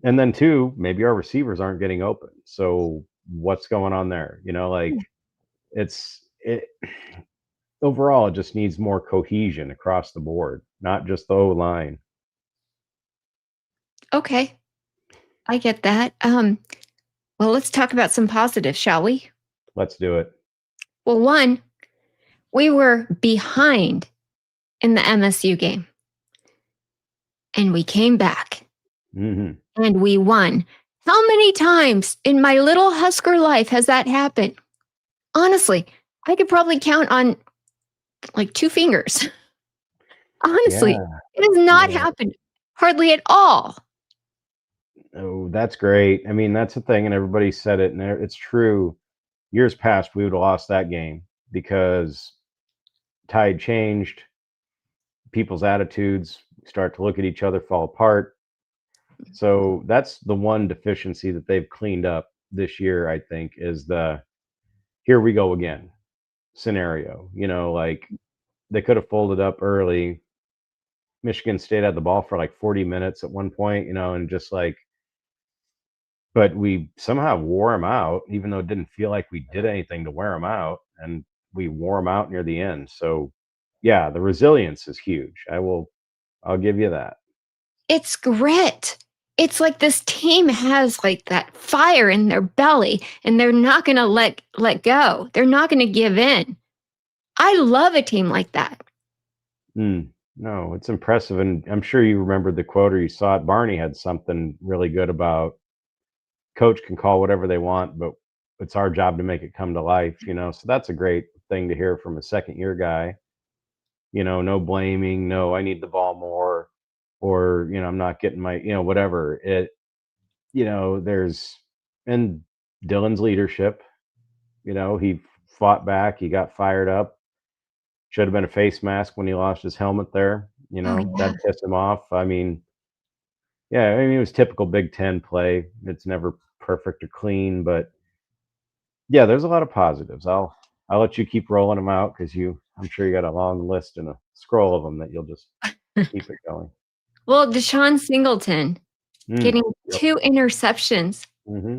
and then two, maybe our receivers aren't getting open. So what's going on there? Like it overall, it just needs more cohesion across the board, not just the O line. Okay, I get that. Well, let's talk about some positives, shall we? Let's do it. Well, one, we were behind in the MSU game, and we came back Hmm. and we won. How many times in my little Husker life has that happened? Honestly, I could probably count on like two fingers. Honestly, Yeah. it has not Yeah. happened hardly at all. Oh, that's great. I mean, that's the thing, and everybody said it, and it's true. Years past, we would have lost that game because tide changed, people's attitudes start to look at each other, fall apart. So that's the one deficiency that they've cleaned up this year, I think, is the here we go again scenario. Like they could have folded up early. Michigan State had the ball for like 40 minutes at one point, and just like, but we somehow wore them out, even though it didn't feel like we did anything to wear them out. And we wore them out near the end. So, yeah, the resilience is huge. I'll give you that. It's grit. It's like this team has like that fire in their belly and they're not going to let go. They're not going to give in. I love a team like that. No, it's impressive. And I'm sure you remember the quote or you saw it. Barney had something really good about coach can call whatever they want, but it's our job to make it come to life. So that's a great thing to hear from a second year guy. No blaming, no, I need the ball more. or, I'm not getting my, whatever it, and Dylan's leadership, he fought back, he got fired up. Should have been a face mask when he lost his helmet there. Oh, yeah. That pissed him off. Yeah, it was typical Big Ten play. It's never perfect or clean, but yeah, there's a lot of positives. I'll let you keep rolling them out because I'm sure you got a long list and a scroll of them that you'll just keep it going. Well, Deshaun Singleton getting 2 interceptions. Mm-hmm.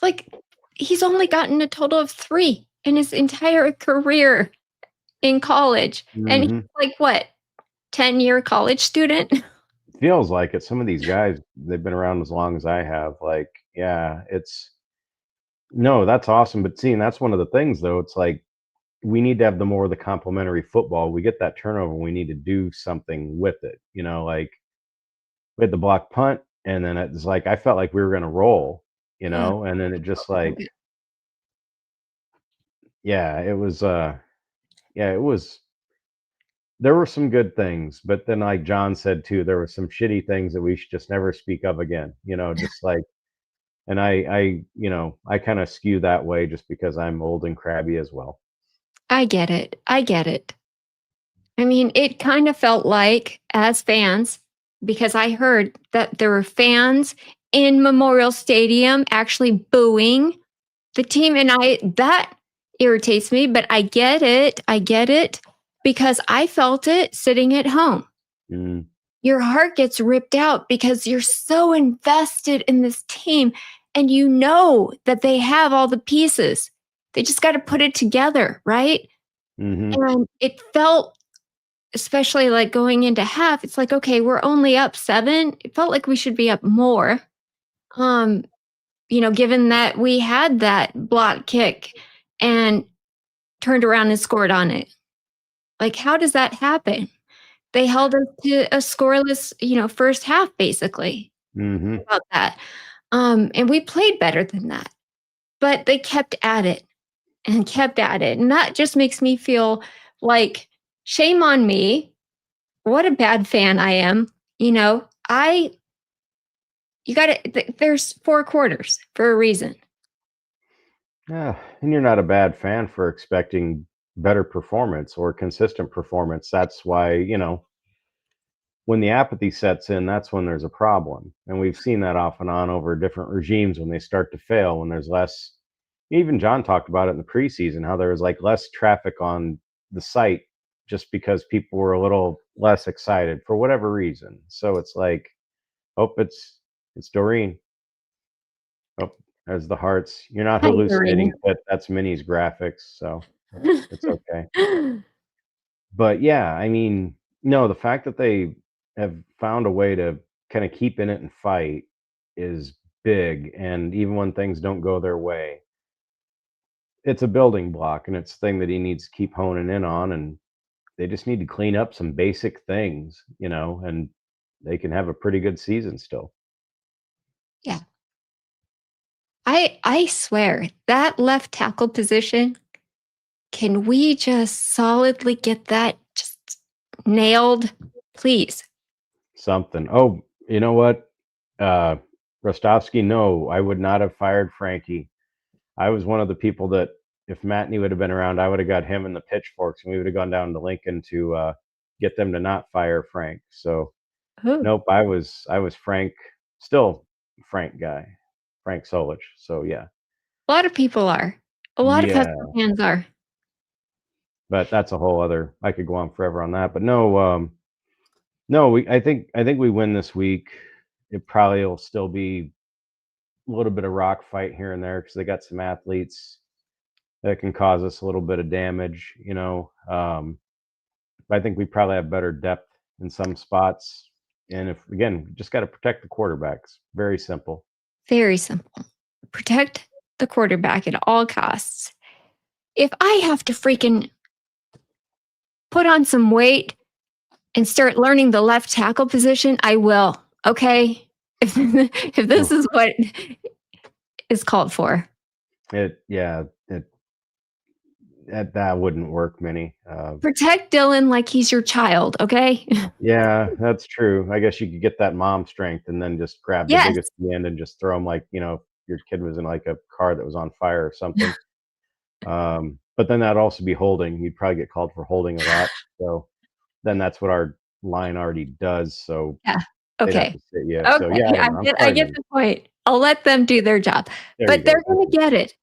Like, he's only gotten a total of 3 in his entire career in college. Mm-hmm. And he's like, what, 10-year college student? Feels like it. Some of these guys, they've been around as long as I have. Like, yeah, no, that's awesome. But seeing that's one of the things, though. It's like we need to have more of the complementary football. We get that turnover, we need to do something with it. Like we had the block punt, and then it's like I felt like we were going to roll, and then it just like, yeah, it was, it was. There were some good things, but then, like John said too, there were some shitty things that we should just never speak of again. Just like, and I kind of skew that way just because I'm old and crabby as well. I get it. I mean, it kind of felt like, as fans, because I heard that there were fans in Memorial Stadium actually booing the team, and that irritates me, but I get it because I felt it sitting at home. Mm. Your heart gets ripped out because you're so invested in this team, and you know that they have all the pieces. They just got to put it together, right? Mm-hmm. And it felt, especially like going into half, it's like, okay, we're only up 7. It felt like we should be up more. Given that we had that block kick and turned around and scored on it. Like, how does that happen? They held us to a scoreless, first half, basically. Mm-hmm. About that. And we played better than that. But they kept at it. And that just makes me feel like, shame on me. What a bad fan I am. There's 4 quarters for a reason. Yeah, and you're not a bad fan for expecting better performance or consistent performance. That's why, when the apathy sets in, that's when there's a problem. And we've seen that off and on over different regimes when they start to fail, when there's less. Even John talked about it in the preseason, how there was like less traffic on the site just because people were a little less excited for whatever reason. So it's like, it's Doreen. Oh, there's the hearts. You're not Hi, hallucinating, Doreen. but that's Minnie's graphics, so it's okay. But yeah, no, the fact that they have found a way to kind of keep in it and fight is big. And even when things don't go their way, it's a building block, and it's a thing that he needs to keep honing in on. And they just need to clean up some basic things, and they can have a pretty good season still. Yeah. I swear, that left tackle position, can we just solidly get that just nailed, please? Something. Oh, you know what? Rostovsky, no, I would not have fired Frankie. I was one of the people that, if Matney would have been around, I would have got him and the pitchforks, and we would have gone down to Lincoln to get them to not fire Frank. So, nope, I was still Frank guy, Frank Solich. So yeah, a lot of people are. A lot of Husker fans are. But that's a whole other. I could go on forever on that. But no, no. I think we win this week. It probably will still be a little bit of rock fight here and there because they got some athletes that can cause us a little bit of damage, but I think we probably have better depth in some spots. And if, again, just got to protect the quarterbacks. Very simple. Very simple. Protect the quarterback at all costs. If I have to freaking put on some weight and start learning the left tackle position, I will. Okay? If this is what is called for. That wouldn't work, Minnie. Protect Dylan like he's your child, okay? Yeah, that's true. I guess you could get that mom strength and then just grab the Yes. biggest end and just throw them like, your kid was in like a car that was on fire or something. But then that'd also be holding. You'd probably get called for holding a lot. So then that's what our line already does. So Yeah. they'd have Okay. to sit you. So Okay. yeah, I don't know. I'm I sorry, get Minnie. the point. I'll let them do their job. There you But go. they're going to get it.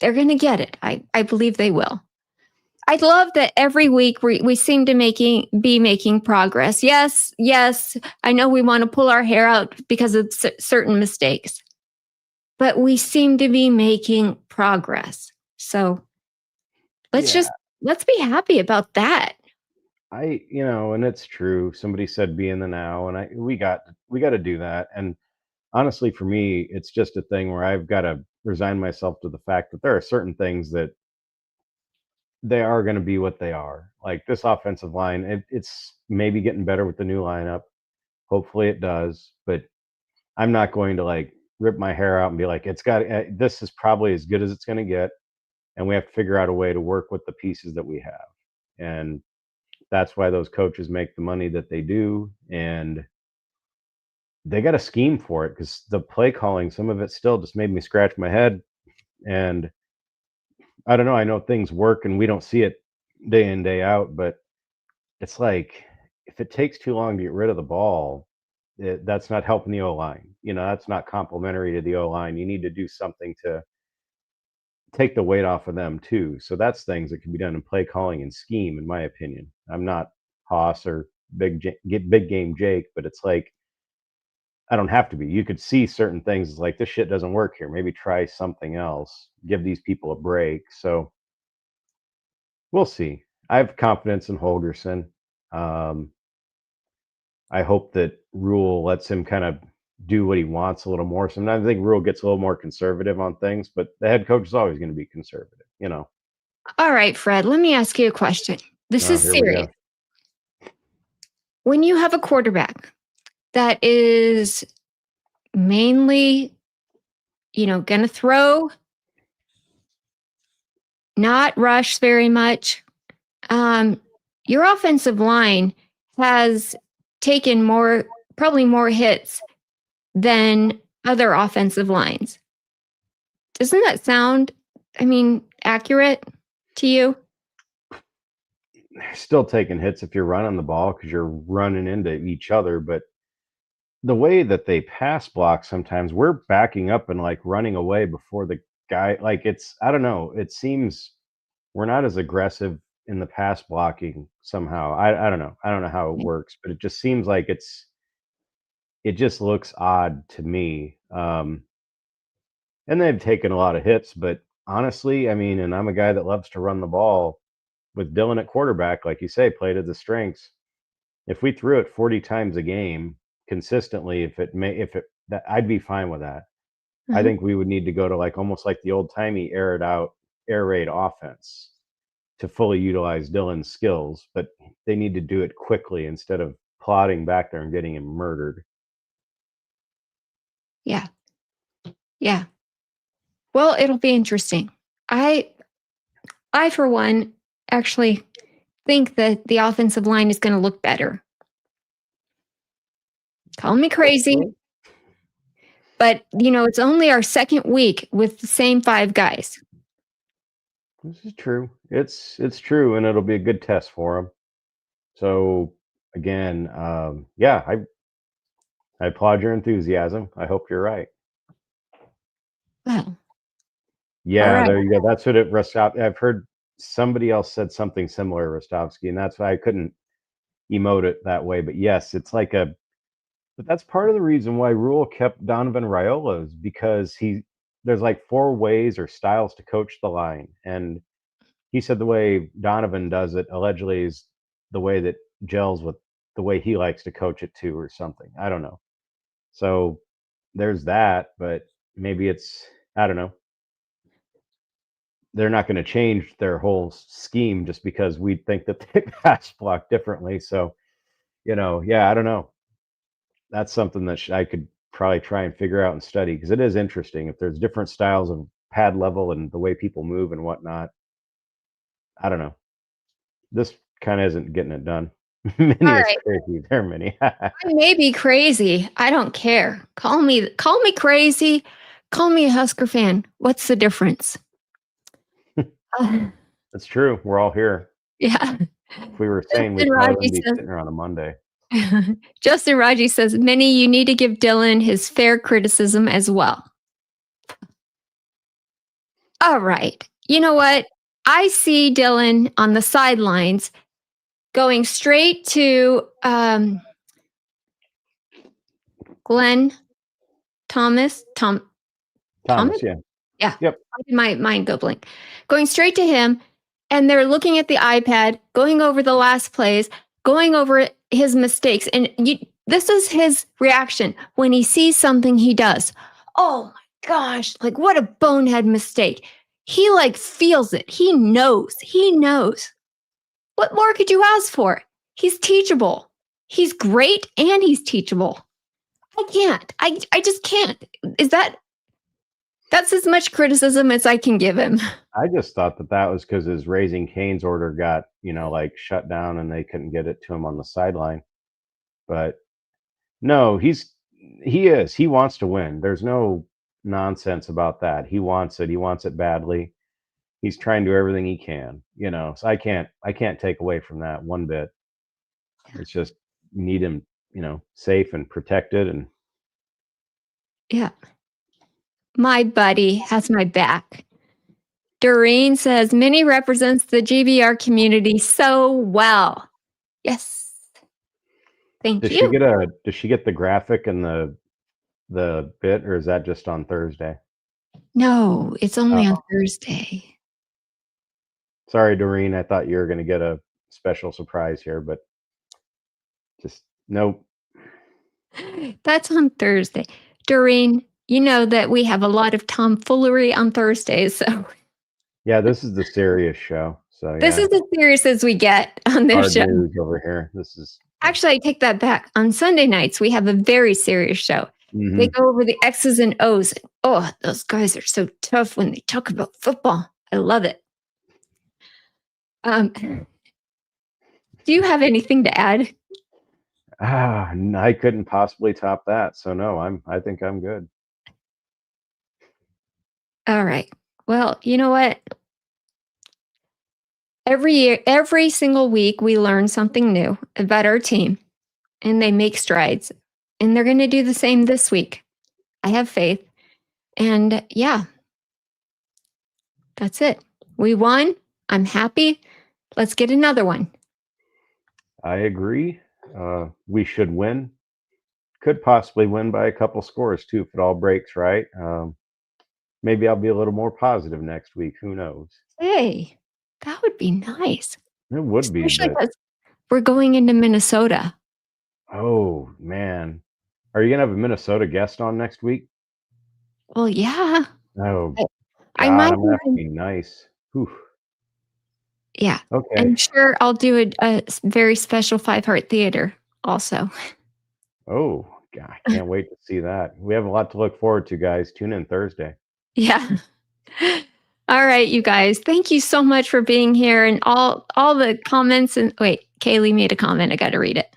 They're going to get it. I believe they will. I love that every week we seem to be making progress. Yes, I know we want to pull our hair out because of certain mistakes, but we seem to be making progress. So let's be happy about that. And it's true. Somebody said be in the now, and we got to do that. And honestly, for me, it's just a thing where I've got to resign myself to the fact that there are certain things that they are going to be what they are. Like this offensive line, it's maybe getting better with the new lineup. Hopefully it does, but I'm not going to like rip my hair out and be like, this is probably as good as it's going to get. And we have to figure out a way to work with the pieces that we have. And that's why those coaches make the money that they do. And they got a scheme for it because the play calling, some of it still just made me scratch my head. And I don't know. I know things work and we don't see it day in, day out, but it's like if it takes too long to get rid of the ball, that's not helping the O line. That's not complimentary to the O line. You need to do something to take the weight off of them too. So that's things that can be done in play calling and scheme, in my opinion. I'm not Haas or big game Jake, but it's like I don't have to be. You could see certain things like this shit doesn't work here. Maybe try something else. Give these people a break. So we'll see. I have confidence in Holgerson. Um, I hope that Rule lets him kind of do what he wants a little more. Sometimes I think Rule gets a little more conservative on things, but the head coach is always going to be conservative. All right, Fred, let me ask you a question. This Oh, is here we serious. go. When you have a quarterback that is mainly, going to throw, not rush very much, your offensive line has taken probably more hits than other offensive lines. Doesn't that sound, accurate to you? Still taking hits if you're running the ball because you're running into each other. But the way that they pass block, sometimes we're backing up and like running away before the guy. Like I don't know. It seems we're not as aggressive in the pass blocking somehow. I don't know. I don't know how it works, but it just seems like it just looks odd to me. And they've taken a lot of hits, but honestly, and I'm a guy that loves to run the ball with Dylan at quarterback, like you say, play to the strengths. If we threw it 40 times a game consistently, I'd be fine with that. I think we would need to go to like almost like the old timey air raid offense to fully utilize Dylan's skills, but they need to do it quickly instead of plodding back there and getting him murdered. Yeah. Yeah. Well, it'll be interesting. I for one actually think that the offensive line is going to look better. Call me crazy, but it's only our second week with the same 5 guys. This is true. It's true, and it'll be a good test for them. So again, yeah, I applaud your enthusiasm. I hope you're right. Well, Yeah, right. there you go. That's what I've heard somebody else said something similar, Rostovsky, and that's why I couldn't emote it that way. But yes, but that's part of the reason why Rule kept Donovan Raiola is because there's like 4 ways or styles to coach the line. And he said the way Donovan does it allegedly is the way that gels with the way he likes to coach it too, or something. I don't know. So there's that, but maybe I don't know. They're not going to change their whole scheme just because we think that they pass block differently. So, yeah, I don't know. That's something that I could probably try and figure out and study because it is interesting if there's different styles of pad level and the way people move and whatnot. I don't know. This kind of isn't getting it done. Minnie All is right. crazy. There, Minnie. I may be crazy. I don't care. Call me crazy. Call me a Husker fan. What's the difference? That's true. We're all here. Yeah. If we were sane, we Justin probably Raji wouldn't be says, sitting here on a Monday. Justin Raji says, Minnie, you need to give Dylan his fair criticism as well. All right. You know what? I see Dylan on the sidelines going straight to Glenn Thomas. Thomas? Yeah. Yeah. Yep. Why did my mind go blank? Going straight to him, and they're looking at the iPad, going over the last plays, going over his mistakes. And this is his reaction when he sees something he does. Oh my gosh, like what a bonehead mistake. He like feels it. He knows. He knows. What more could you ask for? He's teachable. He's great and he's teachable. I can't. I just can't. That's as much criticism as I can give him. I just thought that was because his Raising Cane's order got, like shut down and they couldn't get it to him on the sideline. But no, he wants to win. There's no nonsense about that. He wants it. He wants it badly. He's trying to do everything he can, so I can't take away from that one bit. It's just need him, safe and protected. And yeah. My buddy has my back. Doreen says, Minnie represents the GBR community so well. Yes. Thank you. Does she get the graphic and the bit, or is that just on Thursday? No, it's only on Thursday. Sorry, Doreen. I thought you were going to get a special surprise here, but just nope. That's on Thursday. Doreen, you know that we have a lot of tomfoolery on Thursdays, so yeah, this is the serious show. So this is as serious as we get on this show. News over here. This is actually, I take that back. On Sunday nights, we have a very serious show. Mm-hmm. They go over the X's and O's. Oh, those guys are so tough when they talk about football. I love it. Do you have anything to add? I couldn't possibly top that. So no, I think I'm good. All right. Well, you know what? Every single week, we learn something new about our team, and they make strides. And they're going to do the same this week. I have faith. And yeah, that's it. We won. I'm happy. Let's get another one. I agree. We should win. Could possibly win by a couple scores too if it all breaks right. Maybe I'll be a little more positive next week. Who knows? Hey, that would be nice. It would be. Especially because we're going into Minnesota. Oh man, are you gonna have a Minnesota guest on next week? Well, yeah. Oh, God, I might. I'm gonna have to be nice. Whew. Yeah. Okay. I'm sure I'll do a very special 5 Heart Theater also. Oh, God, I can't wait to see that. We have a lot to look forward to, guys. Tune in Thursday. Yeah. All right, you guys. Thank you so much for being here and all the comments. And wait, Kaylee made a comment. I got to read it.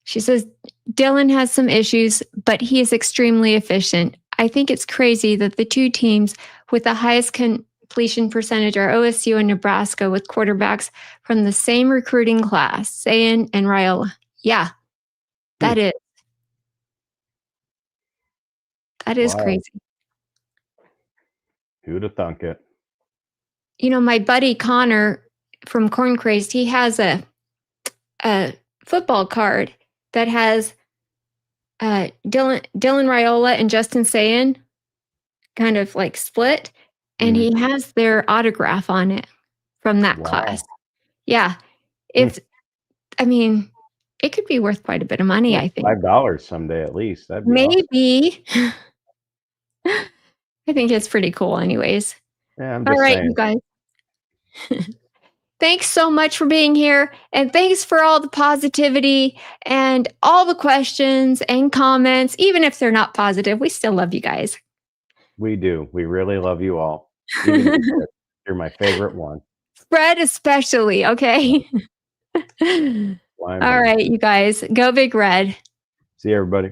She says, Dylan has some issues, but he is extremely efficient. I think it's crazy that the two teams with the highest completion percentage are OSU and Nebraska with quarterbacks from the same recruiting class, Sayin and Raiola. Yeah, that is. That is crazy. Who'd have thunk it? You know, my buddy Connor from Corn Crazed, he has a football card that has Dylan Raiola and Justin Sayin kind of like split, and he has their autograph on it from that class. Yeah. It's, I mean, it could be worth quite a bit of money, I think. $5 someday at least. That'd be maybe. Awesome. I think it's pretty cool anyways. Yeah, I'm just saying. You guys. Thanks so much for being here. And thanks for all the positivity and all the questions and comments. Even if they're not positive, we still love you guys. We do. We really love you all. You're my favorite one. Fred especially, okay? All right, you guys. Go Big Red. See you, everybody.